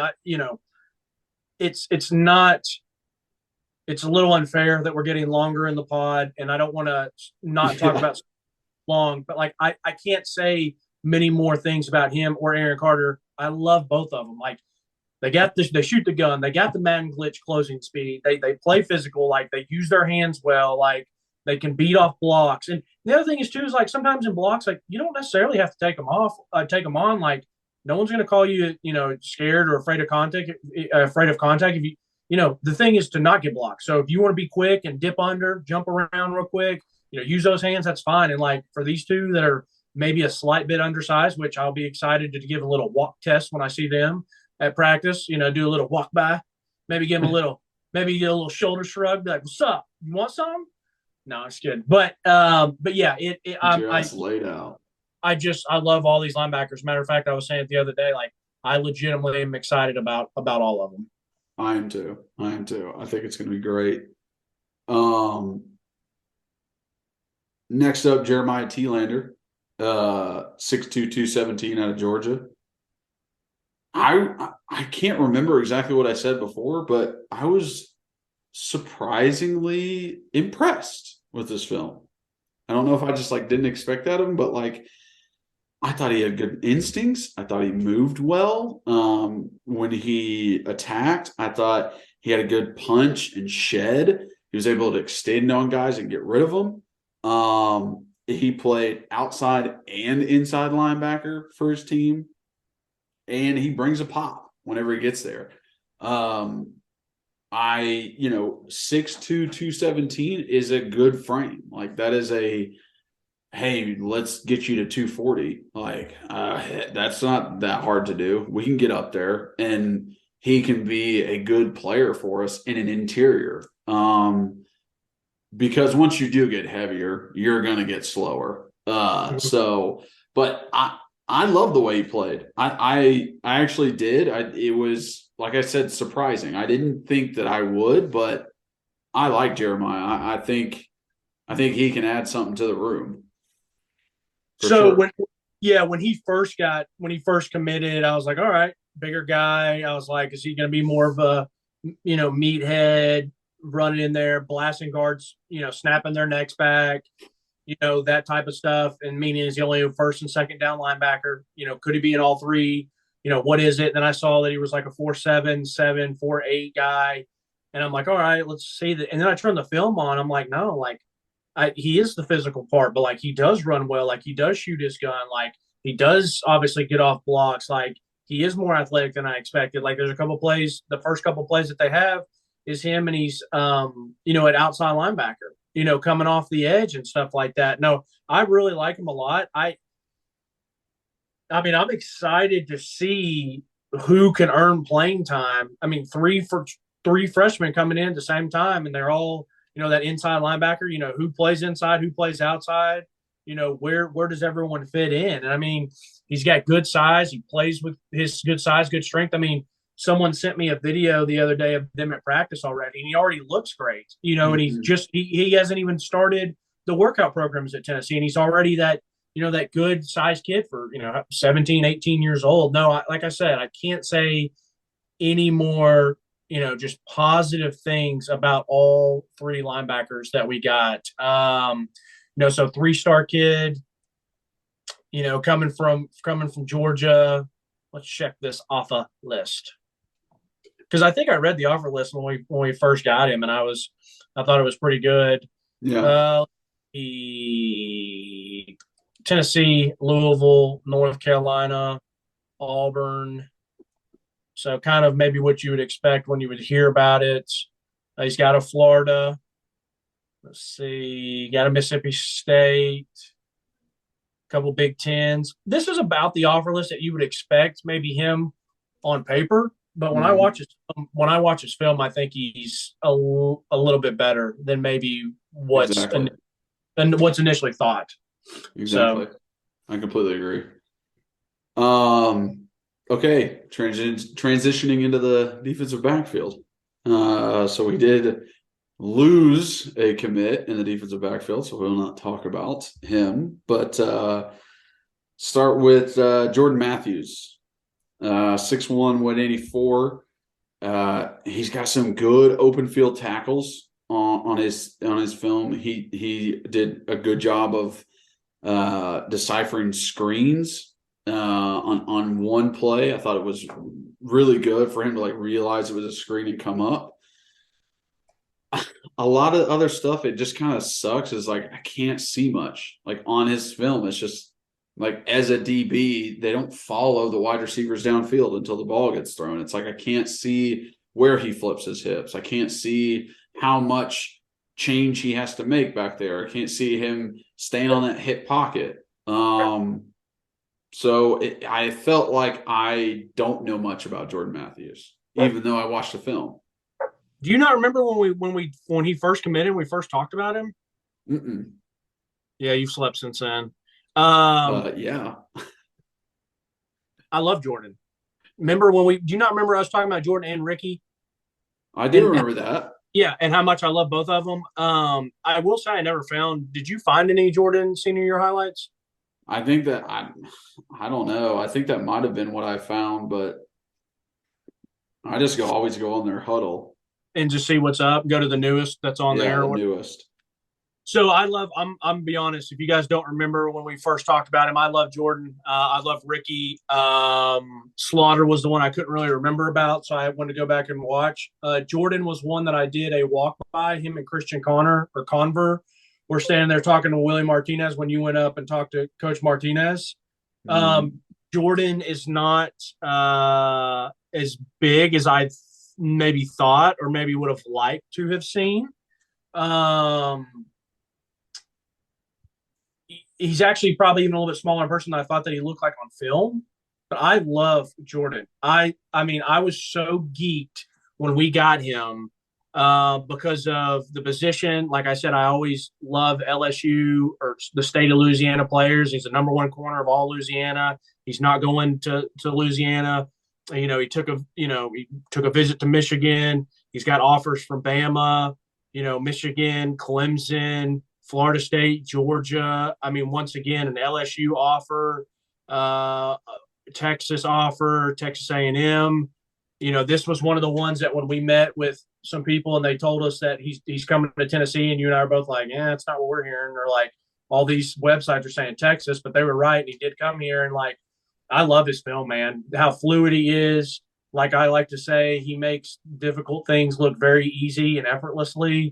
it's a little unfair that we're getting longer in the pod, and I don't want to not talk about long, but like I can't say many more things about him or Arion Carter. I love both of them. Like they shoot the gun, they got the Madden glitch closing speed, they play physical, like they use their hands well, like they can beat off blocks. And the other thing is too, is like sometimes in blocks, like you don't necessarily have to take them take them on. Like no one's going to call you, scared or afraid of contact. If the thing is to not get blocked. So if you want to be quick and dip under, jump around real quick, use those hands, that's fine. And like for these two that are maybe a slight bit undersized, which I'll be excited to give a little walk test when I see them at practice, do a little walk by, maybe give them maybe get a little shoulder shrug, be like, what's up? You want some? No, it's good. But yeah, I laid out. I love all these linebackers. Matter of fact, I was saying it the other day, like I legitimately am excited about all of them. I am too. I think it's going to be great. Next up, Jeremiah Telander, 6'2", 217 out of Georgia. I can't remember exactly what I said before, but I was surprisingly impressed with this film. I don't know if I just didn't expect that of him, but I thought he had good instincts. I thought he moved well when he attacked. I thought he had a good punch and shed. He was able to extend on guys and get rid of them. He played outside and inside linebacker for his team, and he brings a pop whenever he gets there. 6'2", 217 is a good frame. That is hey, let's get you to 240. That's not that hard to do. We can get up there, and he can be a good player for us in an interior. Because once you do get heavier, you're going to get slower. But I love the way he played. I actually did. It was, like I said, surprising. I didn't think that I would, but I like Jeremiah. I think he can add something to the room. So sure. when he first committed, I was like, all right, bigger guy. I was like, is he going to be more of a, meathead running in there, blasting guards, snapping their necks back? that type of stuff. And meaning, is he only a first and second down linebacker? Could he be in all three? What is it? Then I saw that he was like a 4.7, 7, 4.8 guy. And I'm like, all right, let's see that. And then I turned the film on. I'm like, no, like he is the physical part, but like he does run well. Like he does shoot his gun. Like he does obviously get off blocks. Like he is more athletic than I expected. Like there's a couple plays, the first couple plays that they have is him, and he's, at outside linebacker, coming off the edge and stuff like that. No, I really like him a lot. I mean, I'm excited to see who can earn playing time. I mean, three freshmen coming in at the same time, and they're all, that inside linebacker, who plays inside, who plays outside, where does everyone fit in? And I mean, he's got good size. He plays with his good size, good strength. I mean, someone sent me a video the other day of them at practice already, and he already looks great, and he's just, he hasn't even started the workout programs at Tennessee, and he's already that, that good sized kid for, 17, 18 years old. No, like I said, I can't say any more, just positive things about all three linebackers that we got. So 3-star kid, coming from Georgia. Let's check this offer list, because I think I read the offer list when we first got him, and I thought it was pretty good. Yeah. Tennessee, Louisville, North Carolina, Auburn. So kind of maybe what you would expect when you would hear about it. He's got a Florida. Let's see. Got a Mississippi State. A couple Big Tens. This is about the offer list that you would expect maybe him on paper. But when I watch his film, I think he's a little bit better than maybe what's initially thought. Exactly. So, I completely agree. Okay, transitioning into the defensive backfield. So we did lose a commit in the defensive backfield, so we'll not talk about him. But start with Jordan Matthews, 6'1", 184. He's got some good open field tackles on his film. He did a good job of deciphering screens on one play. I thought it was really good for him to like realize it was a screen and come up. A lot of other stuff, it just kind of sucks. Is like I can't see much like on his film. It's just like as a DB, they don't follow the wide receivers downfield until the ball gets thrown. It's like I can't see where he flips his hips. I can't see how much change he has to make back there. I can't see him staying on that hip pocket. So I felt like I don't know much about Jordan Matthews, even though I watched the film. Do you not remember when he first committed, we first talked about him? Mm-mm. Yeah, you've slept since then. Yeah. I love Jordan. Remember do you not remember us talking about Jordan and Rickey? I do remember that. Yeah, and how much I love both of them. I will say I never found – did you find any Jordan senior year highlights? I think that I don't know. I think that might have been what I found, but I just always go on their huddle. And just see what's up. Go to the newest that's on there. The newest. So I'm gonna be honest. If you guys don't remember when we first talked about him, I love Jordan. I love Rickey. Slaughter was the one I couldn't really remember about, so I wanted to go back and watch. Jordan was one that I did a walk by. Him and Cristian Conyer were standing there talking to Willie Martinez when you went up and talked to Coach Martinez. Jordan is not as big as I maybe thought or maybe would have liked to have seen. He's actually probably even a little bit smaller in person than I thought that he looked like on film. But I love Jordan. I mean, I was so geeked when we got him because of the position. Like I said, I always love LSU or the state of Louisiana players. He's the number one corner of all Louisiana. He's not going to Louisiana. He took a visit to Michigan. He's got offers from Bama, Michigan, Clemson, Florida State, Georgia. I mean, once again, an LSU offer, Texas offer, Texas A&M. This was one of the ones that when we met with some people and they told us that he's coming to Tennessee, and you and I are both like, yeah, that's not what we're hearing. They're like, all these websites are saying Texas, but they were right. And he did come here, and like, I love his film, man. How fluid he is. Like I like to say, he makes difficult things look very easy and effortless. So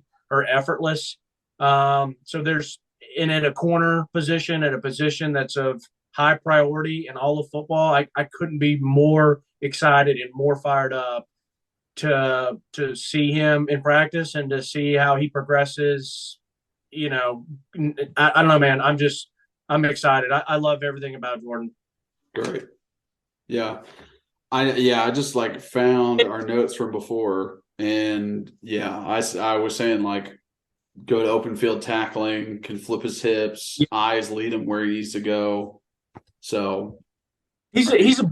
there's at a corner position, at a position that's of high priority in all of football. I couldn't be more excited and more fired up to see him in practice and to see how he progresses. I don't know, man. I'm excited. I love everything about Jordan. Great. Yeah. I just like found our notes from before, and I was saying like go to open field tackling, can flip his hips, eyes lead him where he needs to go. So he's a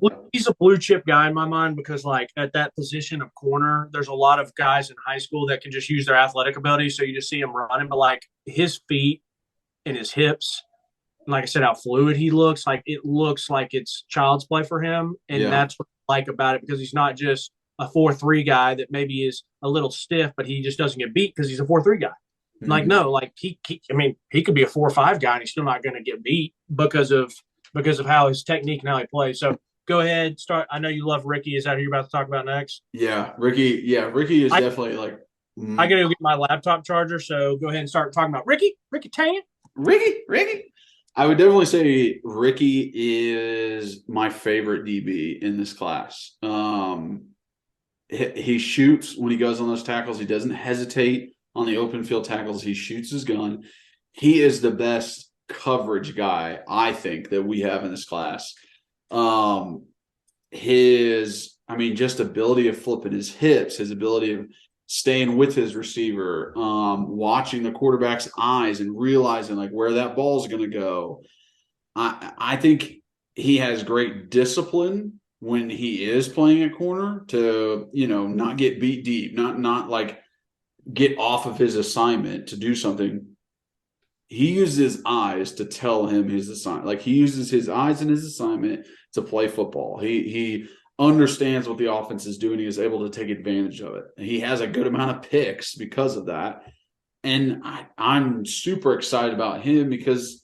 blue chip guy in my mind, because like at that position of corner, there's a lot of guys in high school that can just use their athletic ability. So you just see him running, but like his feet and his hips, like I said, how fluid he looks, like it looks like it's child's play for him. And that's what I like about it, because he's not just a 4-3 guy that maybe is a little stiff, but he just doesn't get beat because he's a 4-3 guy. Mm-hmm. Like, no, like he could be a 4-5 guy and he's still not going to get beat because of how his technique and how he plays. So go ahead, start. I know you love Rickey. Is that who you're about to talk about next? Yeah, Rickey. Yeah, Rickey is definitely like. I got to go get my laptop charger, so go ahead and start talking about Rickey Tan. Rickey. I would definitely say Rickey is my favorite DB in this class. He shoots when he goes on those tackles. He doesn't hesitate on the open field tackles. He shoots his gun. He is the best coverage guy, I think, that we have in this class. Just ability of flipping his hips, his ability of staying with his receiver, watching the quarterback's eyes and realizing like where that ball is going to go. I think he has great discipline when he is playing a corner to, not get beat deep, not like get off of his assignment to do something. He uses his eyes to tell him his assignment. Like he uses his eyes and his assignment to play football. He understands what the offense is doing. He is able to take advantage of it. He has a good amount of picks because of that. And I'm super excited about him because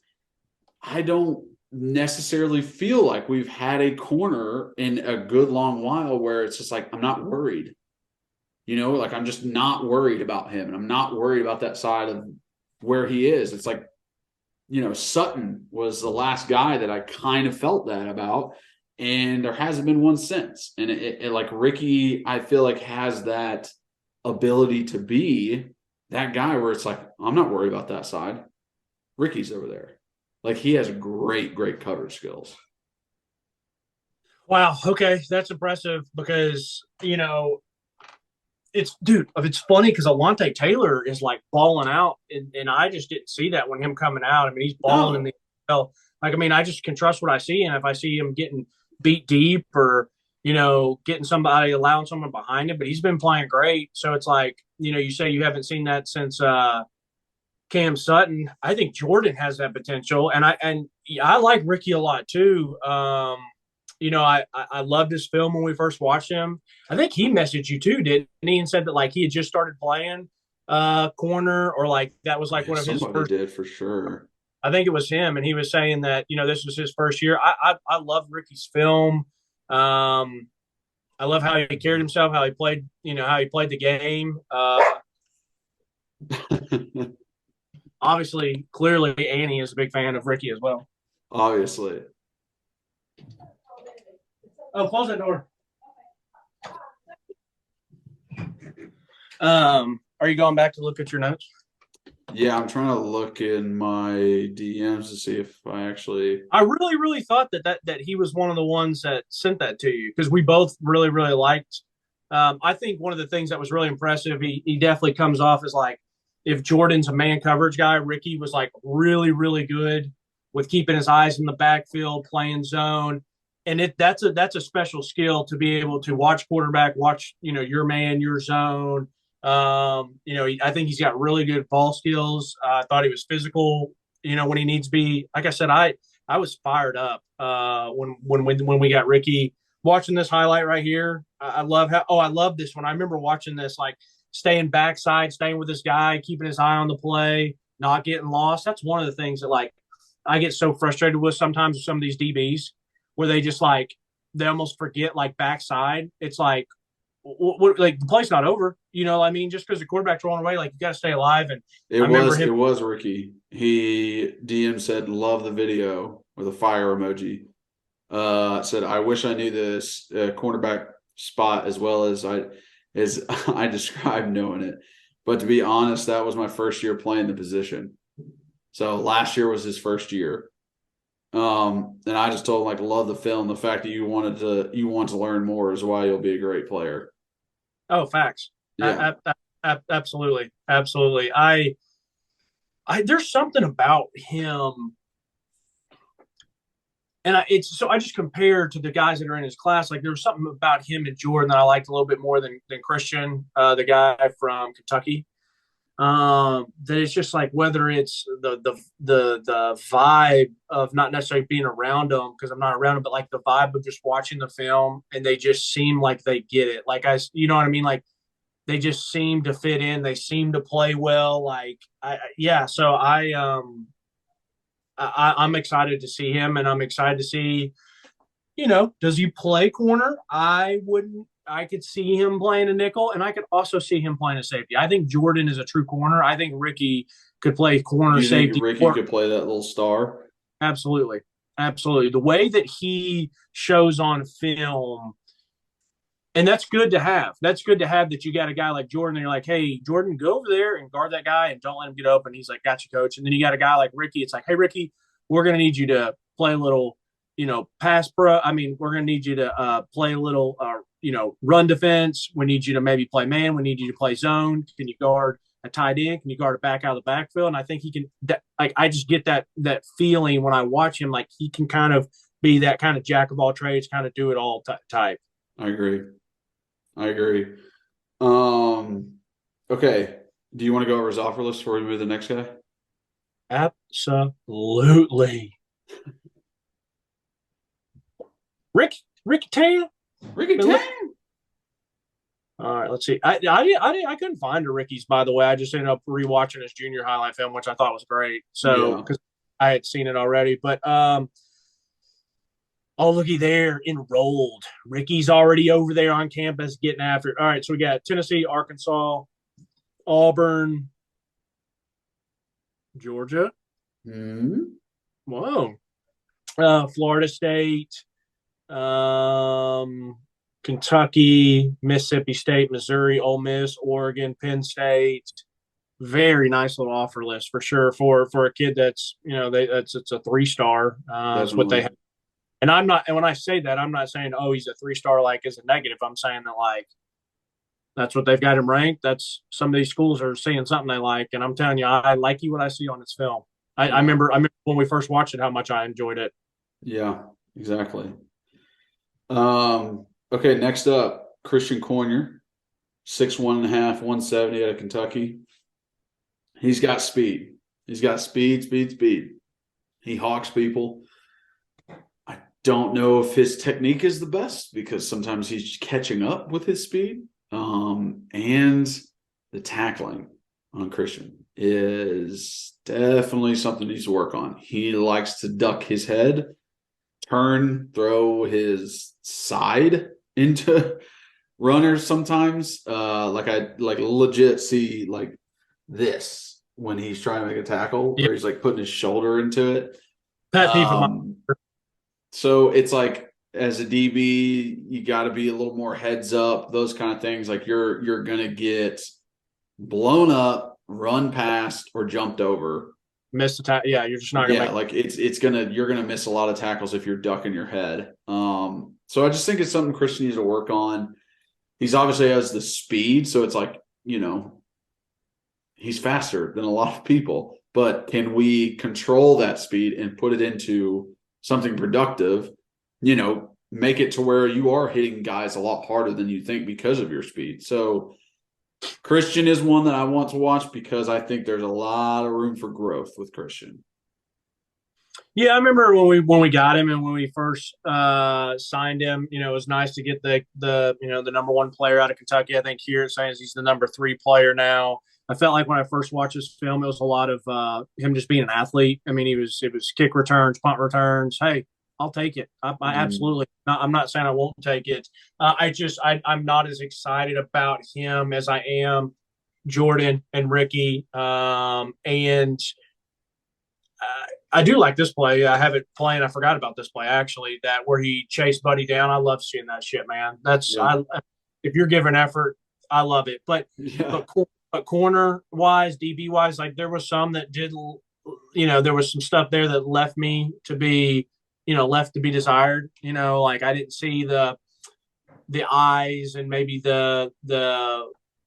I don't necessarily feel like we've had a corner in a good long while where it's just like, I'm not worried. Like I'm just not worried about him. And I'm not worried about that side of where he is. It's like, Sutton was the last guy that I kind of felt that about. And there hasn't been one since. And it like Rickey, I feel like has that ability to be that guy where it's like, I'm not worried about that side. Rickey's over there. Like he has great coverage skills. Wow. Okay. That's impressive because, it's funny because Alontae Taylor is like balling out and I just didn't see that when him coming out. I mean, he's balling in the NFL. Like, I just can trust what I see. And if I see him getting beat deep or, allowing someone behind him, but he's been playing great. So it's like, you say you haven't seen that since Cam Sutton. I think Jordan has that potential. And I like Rickey a lot too. I loved his film when we first watched him. I think he messaged you too, didn't he? And said that like he had just started playing corner or like that was like one of his first. Did for sure. I think it was him, and he was saying that this was his first year. I love Rickey's film. I love how he carried himself, how he played. How he played the game. Obviously, clearly, Annie is a big fan of Rickey as well. Obviously. Oh, close that door. Are you going back to look at your notes? Yeah, I'm trying to look in my DMs to see if I actually. I really, really thought that he was one of the ones that sent that to you because we both really, really liked. I think one of the things that was really impressive, he definitely comes off as like if Jordan's a man coverage guy, Rickey was like really, really good with keeping his eyes in the backfield, playing zone. And that's a special skill to be able to watch quarterback, watch, your man, your zone. I think he's got really good ball skills. I thought he was physical, when he needs to be. Like I said, I was fired up when we got Rickey. Watching this highlight right here, I love this one. I remember watching this, like staying backside, staying with this guy, keeping his eye on the play. not getting lost. That's one of the things that like I get so frustrated with sometimes with some of these DBs where they just like they almost forget like backside. It's like like the play's not over. You know, I mean, just because the quarterback's rolling away, like you got to stay alive. And I remember him. It was Rickey. DM said, "Love the video," with a fire emoji. Said, "I wish I knew this cornerback spot as well as I described knowing it. But to be honest, that was my first year playing the position. So last year was his first year. And I just told him, like, love the film. The fact that you want to learn more is why you'll be a great player." Oh, facts. Yeah. Absolutely. Absolutely. I there's something about him. And I just compared to the guys that are in his class. Like there was something about him and Jordan that I liked a little bit more than Cristian, the guy from Kentucky. That it's just like whether it's the vibe of not necessarily being around them because I'm not around them, but like the vibe of just watching the film and they just seem like they get it. Like you know what I mean? Like they just seem to fit in. They seem to play well. Like so I'm excited to see him, and I'm excited to see, you know, does he play corner? I could see him playing a nickel, and I could also see him playing a safety. I think Jordan is a true corner. I think Rickey could play corner, You safety. think Rickey could play that little star? Absolutely. Absolutely. The way that he shows on film, and that's good to have. That's good to have that you got a guy like Jordan and you're like, hey, Jordan, go over there and guard that guy and don't let him get open. He's like, got you, coach. And then you got a guy like Rickey. It's like, hey, Rickey, we're going to need you to play a little, you know, pass pro. I mean, we're going to need you to play a little, you know, run defense. We need you to maybe play man. We need you to play zone. Can you guard a tight end? Can you guard it back out of the backfield? And I think he can, like, I just get that feeling when I watch him, like he can kind of be that kind of jack of all trades, kind of do it all type. I agree. Okay. Do you want to go over his offer list before we move to the next guy? Absolutely. Ricky Tan. All right, let's see. I couldn't find a Ricky's, by the way. I just ended up rewatching his junior highlight film, which I thought was great. So because I had seen it already, but oh, looky there, enrolled. Ricky's already over there on campus getting after it. All right, so we got Tennessee, Arkansas, Auburn, Georgia. Whoa. Florida State, Kentucky, Mississippi State, Missouri, Ole Miss, Oregon, Penn State. Very nice little offer list for sure for a kid that's, you know, it's a 3-star. That's what they have. And when I say that, I'm not saying, oh, he's a 3-star, like as a negative. I'm saying that, like, that's what they've got him ranked. That's some of these schools are seeing something they like. And I'm telling you, I like what I see on this film. I remember when we first watched it, how much I enjoyed it. Yeah, exactly. Okay, next up, Cristian Conyer, 6'1.5", 170 out of Kentucky. He's got speed. Speed. He hawks people. I don't know if his technique is the best because sometimes he's catching up with his speed. And the tackling on Cristian is definitely something he needs to work on. He likes to duck his head, turn, throw his side into runners sometimes. Like I legit see like this when he's trying to make a tackle, where he's like putting his shoulder into it. So it's like, as a DB, you got to be a little more heads up, those kind of things. Like you're going to get blown up, run past, or jumped over. Missed a tackle. Yeah, you're just not going to like you're going to miss a lot of tackles if you're ducking your head. So I just think it's something Cristian needs to work on. He's obviously has the speed, so it's like, you know, he's faster than a lot of people. But can we control that speed and put it into something productive? You know, make it to where you are hitting guys a lot harder than you think because of your speed. So Cristian is one that I want to watch because I think there's a lot of room for growth with Cristian. Yeah, I remember when we got him and when we first signed him. You know, it was nice to get the number 1 player out of Kentucky. I think here it says he's the number 3 player now. I felt like when I first watched this film, it was a lot of him just being an athlete. I mean, it was kick returns, punt returns. Hey, I'll take it. I absolutely. I'm not saying I won't take it. I'm not as excited about him as I am Jordan and Rickey. And I do like this play. I have it playing. I forgot about this play actually. That where he chased Buddy down. I love seeing that shit, man. If you're giving effort, I love it. But corner wise, DB wise, like there was some that did. There was some stuff there that left to be desired. Like I didn't see the eyes and maybe the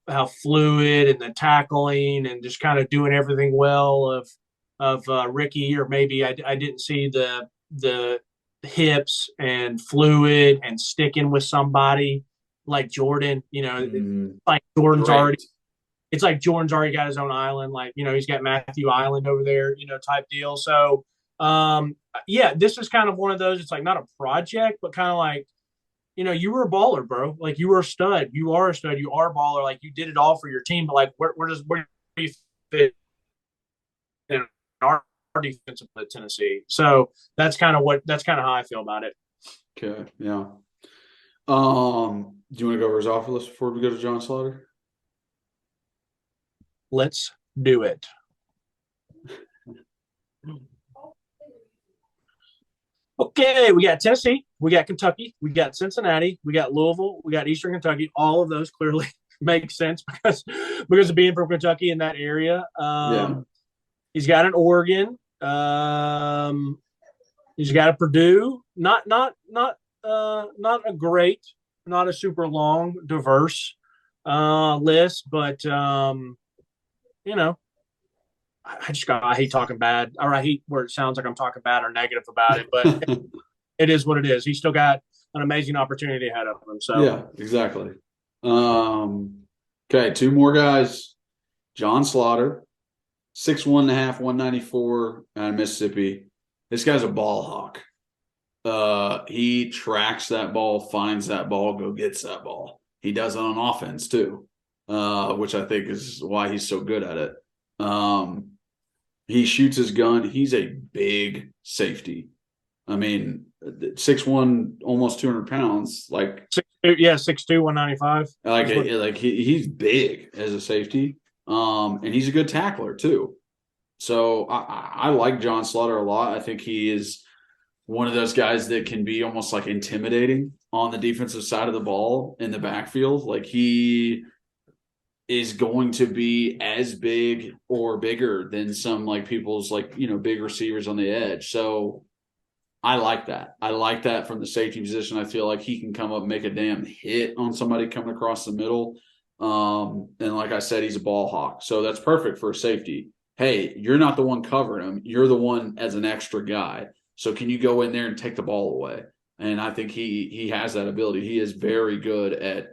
how fluid and the tackling and just kind of doing everything well of Rickey, or maybe I didn't see the hips and fluid and sticking with somebody like Jordan. Like Jordan's already. It's like Jordan's already got his own island. Like, he's got Matthew Island over there, type deal. So, this is kind of one of those. It's like not a project, but kind of like, you were a baller, bro. Like you were a stud. You are a stud. You are a baller. Like you did it all for your team. But like, where do you fit in our defense of Tennessee? So that's kind of how I feel about it. Okay. Yeah. Do you want to go over his offer list before we go to John Slaughter? Let's do it. Okay, we got Tennessee, we got Kentucky, we got Cincinnati, we got Louisville, we got Eastern Kentucky. All of those clearly make sense because of being from Kentucky in that area. He's got an Oregon. He's got a Purdue. Not a great, not a super long, diverse list, but I hate talking bad, or I hate where it sounds like I'm talking bad or negative about it, but it is what it is. He's still got an amazing opportunity ahead of him. So yeah, exactly. Okay, two more guys. John Slaughter, 6'1.5", 194 out of Mississippi. This guy's a ball hawk. He tracks that ball, finds that ball, go gets that ball. He does it on offense too. Which I think is why he's so good at it. He shoots his gun. He's a big safety. I mean, 6'1", almost 200 pounds. Like 6'2", 195. He's big as a safety. And he's a good tackler too. So I like John Slaughter a lot. I think he is one of those guys that can be almost like intimidating on the defensive side of the ball in the backfield. Like he is going to be as big or bigger than some like people's big receivers on the edge. So I like that. I like that from the safety position. I feel like he can come up and make a damn hit on somebody coming across the middle. And like I said, he's a ball hawk. So that's perfect for a safety. Hey, you're not the one covering him. You're the one as an extra guy. So can you go in there and take the ball away? And I think he has that ability. He is very good at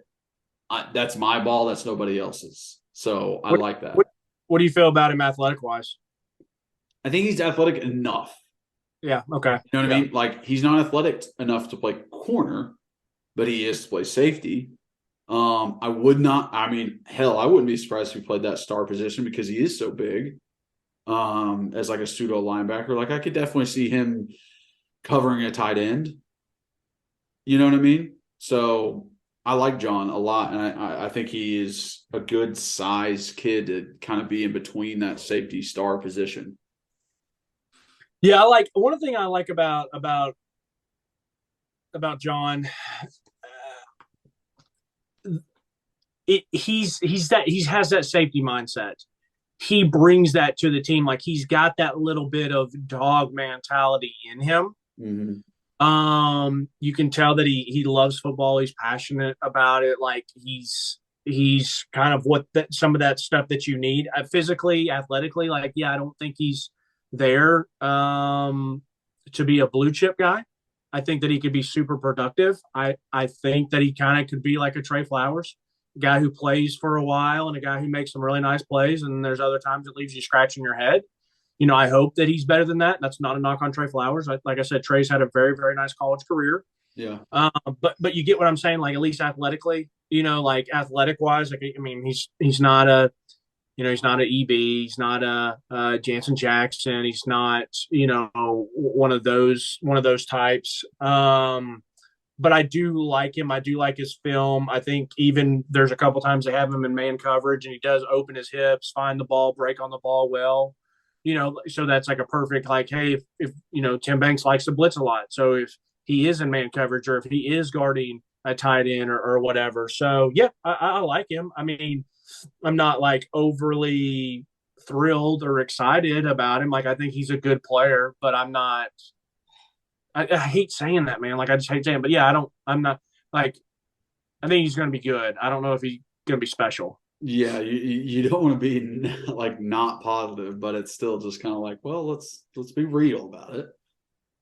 that's my ball. That's nobody else's. So I like that. What do you feel about him athletic wise? I think he's athletic enough. Yeah. Okay. You know what I mean? Like he's not athletic enough to play corner, but he is to play safety. I wouldn't be surprised if he played that star position because he is so big. As like a pseudo linebacker, like I could definitely see him covering a tight end. You know what I mean? So I like John a lot, and I think he is a good size kid to kind of be in between that safety star position. Yeah, I like one thing I like about John. He has that safety mindset. He brings that to the team. Like he's got that little bit of dog mentality in him. Mm-hmm. You can tell that he loves football. He's passionate about it. Like he's kind of some of that stuff that you need physically, athletically. Like, yeah, I don't think he's there to be a blue chip guy. I think that he could be super productive. I think that he kind of could be like a Trey Flowers, a guy who plays for a while and a guy who makes some really nice plays. And there's other times it leaves you scratching your head. I hope that he's better than that. That's not a knock on Trey Flowers. Like I said, Trey's had a very, very nice college career. Yeah. But you get what I'm saying? Like at least athletically, like athletic wise, like, I mean, he's not He's not an EB. He's not a Jansen Jackson. He's not, one of those types. But I do like him. I do like his film. I think even there's a couple times they have him in man coverage, and he does open his hips, find the ball, break on the ball well. So that's like a perfect, like, hey, if Tim Banks likes to blitz a lot. So if he is in man coverage or if he is guarding a tight end or whatever. So, yeah, I like him. I mean, I'm not like overly thrilled or excited about him. Like, I think he's a good player, but I'm not – I hate saying that, man. Like, I just hate saying it. But, yeah, I'm not – like, I think he's going to be good. I don't know if he's going to be special. Yeah, you don't want to be like not positive, but it's still just kind of like, well, let's be real about it.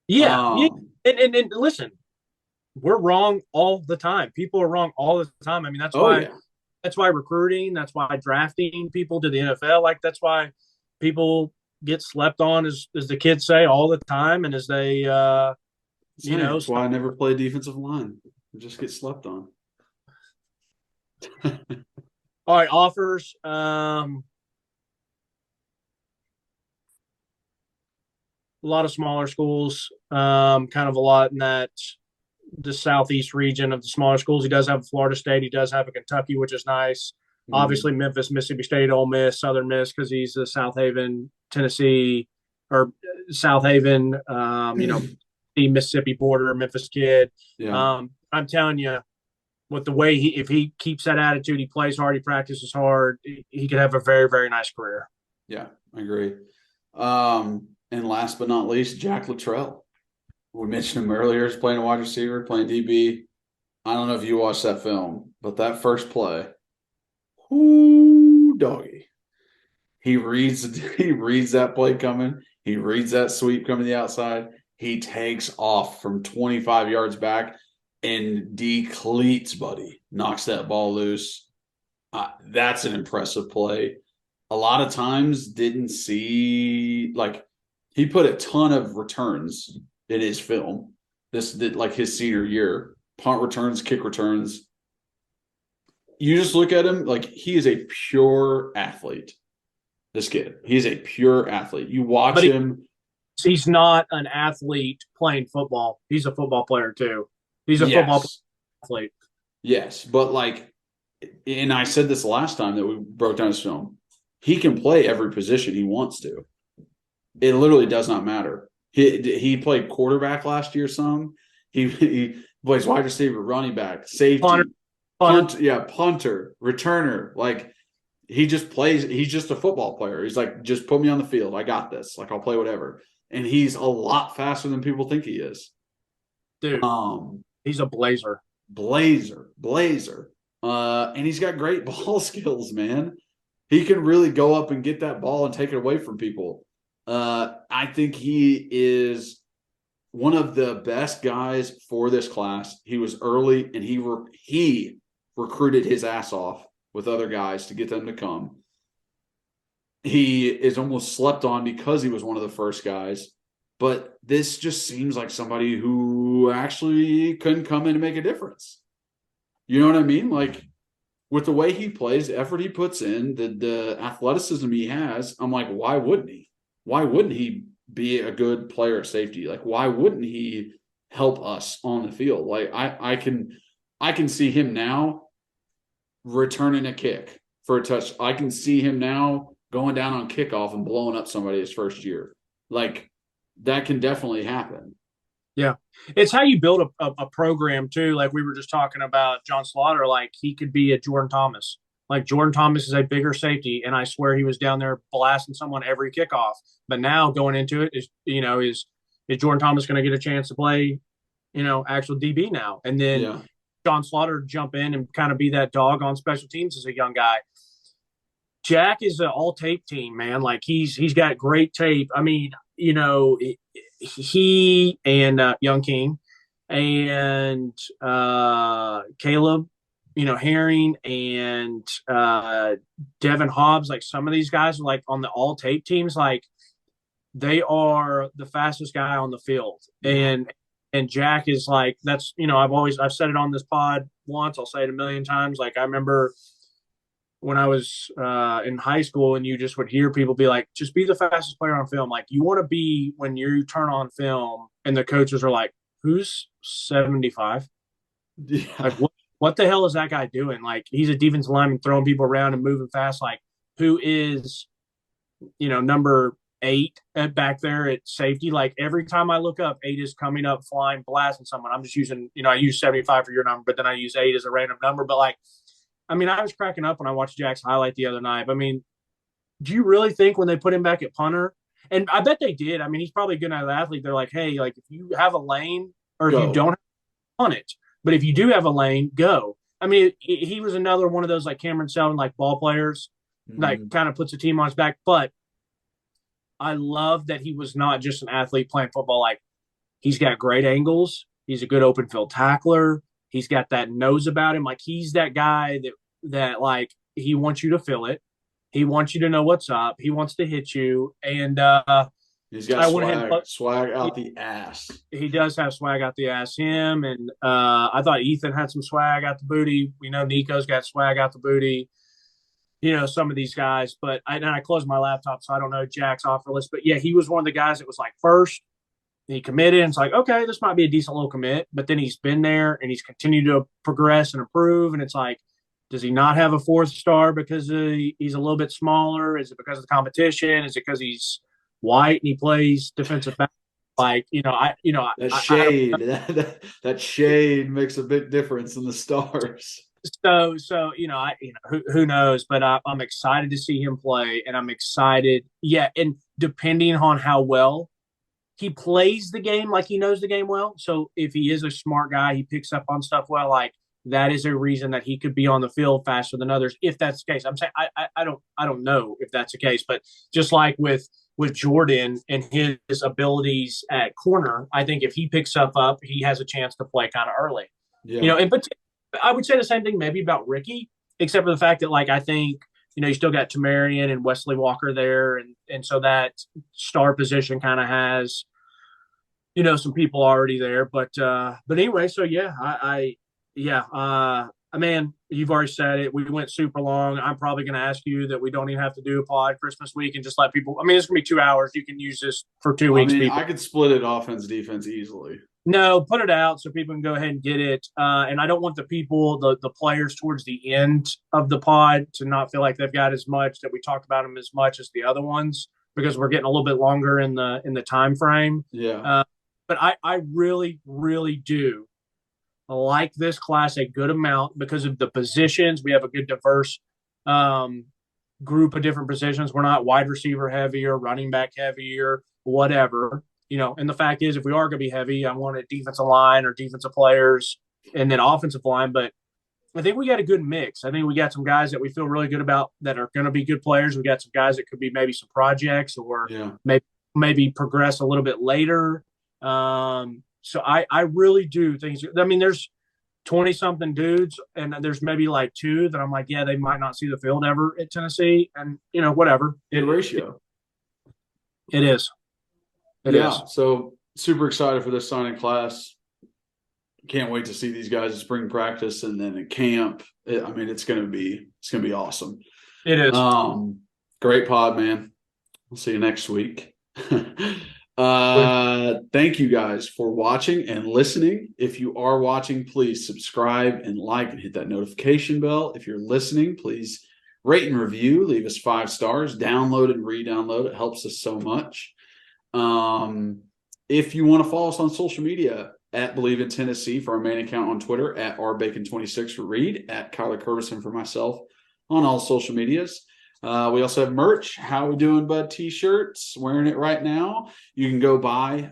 Yeah, and listen, we're wrong all the time. People are wrong all the time. I mean, that's why recruiting, that's why drafting people to the NFL, like that's why people get slept on, as the kids say all the time, and as they, that's why I never play defensive line. I just get slept on. All right, offers. A lot of smaller schools, kind of a lot in the southeast region of the smaller schools. He does have a Florida State. He does have a Kentucky, which is nice. Mm-hmm. Obviously, Memphis, Mississippi State, Ole Miss, Southern Miss, because he's the South Haven, Tennessee, or South Haven, the Mississippi border, Memphis kid. Yeah. I'm telling you, with the way if he keeps that attitude, he plays hard, he practices hard, he could have a very, very nice career. Yeah, I agree. And last but not least, Jack Luttrell. We mentioned him earlier. He's playing a wide receiver, playing DB. I don't know if you watched that film, but that first play, whoo, doggy. He reads that play coming. He reads that sweep coming to the outside. He takes off from 25 yards back and decleats, buddy. Knocks that ball loose. That's an impressive play. A lot of times didn't see, like, he put a ton of returns in his film. This did, like, his senior year. Punt returns, kick returns. You just look at him, like, he is a pure athlete. This kid. He's a pure athlete. You watch him. He's not an athlete playing football. He's a football player, too. He's a football athlete. Yes, but like, and I said this last time that we broke down his film, he can play every position he wants to. It literally does not matter. He played quarterback last year some. He plays wide receiver, running back, safety, punter, returner. Like, he just plays. He's just a football player. He's like, just put me on the field. I got this. Like, I'll play whatever. And he's a lot faster than people think he is. Dude. He's a blazer. And he's got great ball skills, man. He can really go up and get that ball and take it away from people. I think he is one of the best guys for this class. He was early, and he recruited his ass off with other guys to get them to come. He is almost slept on because he was one of the first guys. But this just seems like somebody who actually couldn't come in and make a difference. You know what I mean? Like, with the way he plays, the effort he puts in, the athleticism he has, I'm like, why wouldn't he? Why wouldn't he be a good player at safety? Like, why wouldn't he help us on the field? Like, I can see him now returning a kick for a touch. I can see him now going down on kickoff and blowing up somebody his first year. Like, that can definitely happen. Yeah. It's how you build a program, too. Like, we were just talking about John Slaughter. Like, he could be a Jordan Thomas. Like, Jordan Thomas is a bigger safety, and I swear he was down there blasting someone every kickoff. But now going into it is Jordan Thomas going to get a chance to play, actual DB now? And then John Slaughter jump in and kind of be that dog on special teams as a young guy. Jack is an all-tape team, man. Like, he's got great tape. I mean, he and Young King and Caleb, Herring and Daevin Hobbs, like, some of these guys are like on the all-tape teams. Like, they are the fastest guy on the field. And Jack is like, that's, I've said it on this pod once. I'll say it a million times. Like, I remember when I was in high school, and you just would hear people be like, just be the fastest player on film. Like, you want to be when you turn on film and the coaches are like, who's 75? Yeah. Like, what the hell is that guy doing? Like, he's a defensive lineman throwing people around and moving fast. Like, who is, number 8 back there at safety? Like, every time I look up, 8 is coming up, flying, blasting someone. I'm just using, I use 75 for your number, but then I use 8 as a random number. But like, I was cracking up when I watched Jack's highlight the other night. I mean, do you really think when they put him back at punter, and I bet they did, he's probably a good enough athlete. They're like, hey, like, if you have a lane or if you don't on it, but if you do have a lane, go. He was another one of those like Cameron Seldon, like ball players, like kind of puts a team on his back. But I love that he was not just an athlete playing football. Like, he's got great angles. He's a good open field tackler. He's got that nose about him. Like, he's that guy that like, he wants you to feel it. He wants you to know what's up. He wants to hit you. And he's got swag out the ass. He does have swag out the ass. Him and I thought Ethan had some swag out the booty. We know Nico's got swag out the booty. Some of these guys. But I closed my laptop, so I don't know Jack's offer list. But yeah, he was one of the guys that was like first. He committed, and it's like, okay, this might be a decent little commit. But then he's been there, and he's continued to progress and improve. And it's like, does he not have a 4th star because he's a little bit smaller? Is it because of the competition? Is it because he's white and he plays defensive back? Like, that shade, that shade makes a big difference in the stars. So who knows? But I'm excited to see him play, and I'm excited. Yeah, and depending on how well he plays the game, like he knows the game well. So if he is a smart guy, he picks up on stuff well. Like, that is a reason that he could be on the field faster than others, if that's the case. I'm saying I don't know if that's the case, but just like with Jordan and his abilities at corner, I think if he picks up, he has a chance to play kind of early. Yeah. But I would say the same thing maybe about Rickey, except for the fact that, like, I think, you still got Tamarian and Wesley Walker there. And so that star position kind of has, some people already there. But anyway, so yeah, man, you've already said it. We went super long. I'm probably going to ask you that we don't even have to do a pod Christmas week and just let people – it's going to be 2 hours. You can use this for 2 weeks. I could split it offense, defense easily. No, put it out so people can go ahead and get it. And I don't want the players towards the end of the pod to not feel like they've got as much, that we talked about them as much as the other ones, because we're getting a little bit longer in the time frame. Yeah. But I really, really do like this class a good amount because of the positions. We have a good diverse group of different positions. We're not wide receiver heavy or running back heavy or whatever. And the fact is, if we are going to be heavy, I want a defensive line or defensive players and then offensive line. But I think we got a good mix. I think we got some guys that we feel really good about that are going to be good players. We got some guys that could be maybe some projects or maybe progress a little bit later. So I really do think – there's 20-something dudes, and there's maybe like 2 that I'm like, yeah, they might not see the field ever at Tennessee. And, whatever. Ratio. It is. It is. So super excited for this signing class. Can't wait to see these guys at spring practice and then at camp. It's going to be awesome. It is. Great pod, man. We'll see you next week. Thank you guys for watching and listening. If you are watching, please subscribe and like and hit that notification bell. If you're listening, please rate and review. Leave us 5 stars. Download and re-download. It helps us so much. If you want to follow us on social media, at Believe in Tennessee for our main account on Twitter, at rbacon26 for Reed, at Kyler Curbison for myself on all social medias. We also have merch. How we doing, bud? T-shirts. Wearing it right now. You can go buy.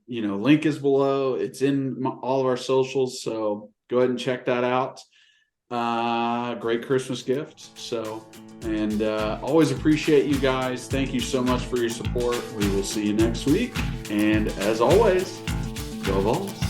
Link is below. It's in all of our socials. So go ahead and check that out. Great Christmas gift. And always appreciate you guys. Thank you so much for your support. We will see you next week. And as always, go Vols.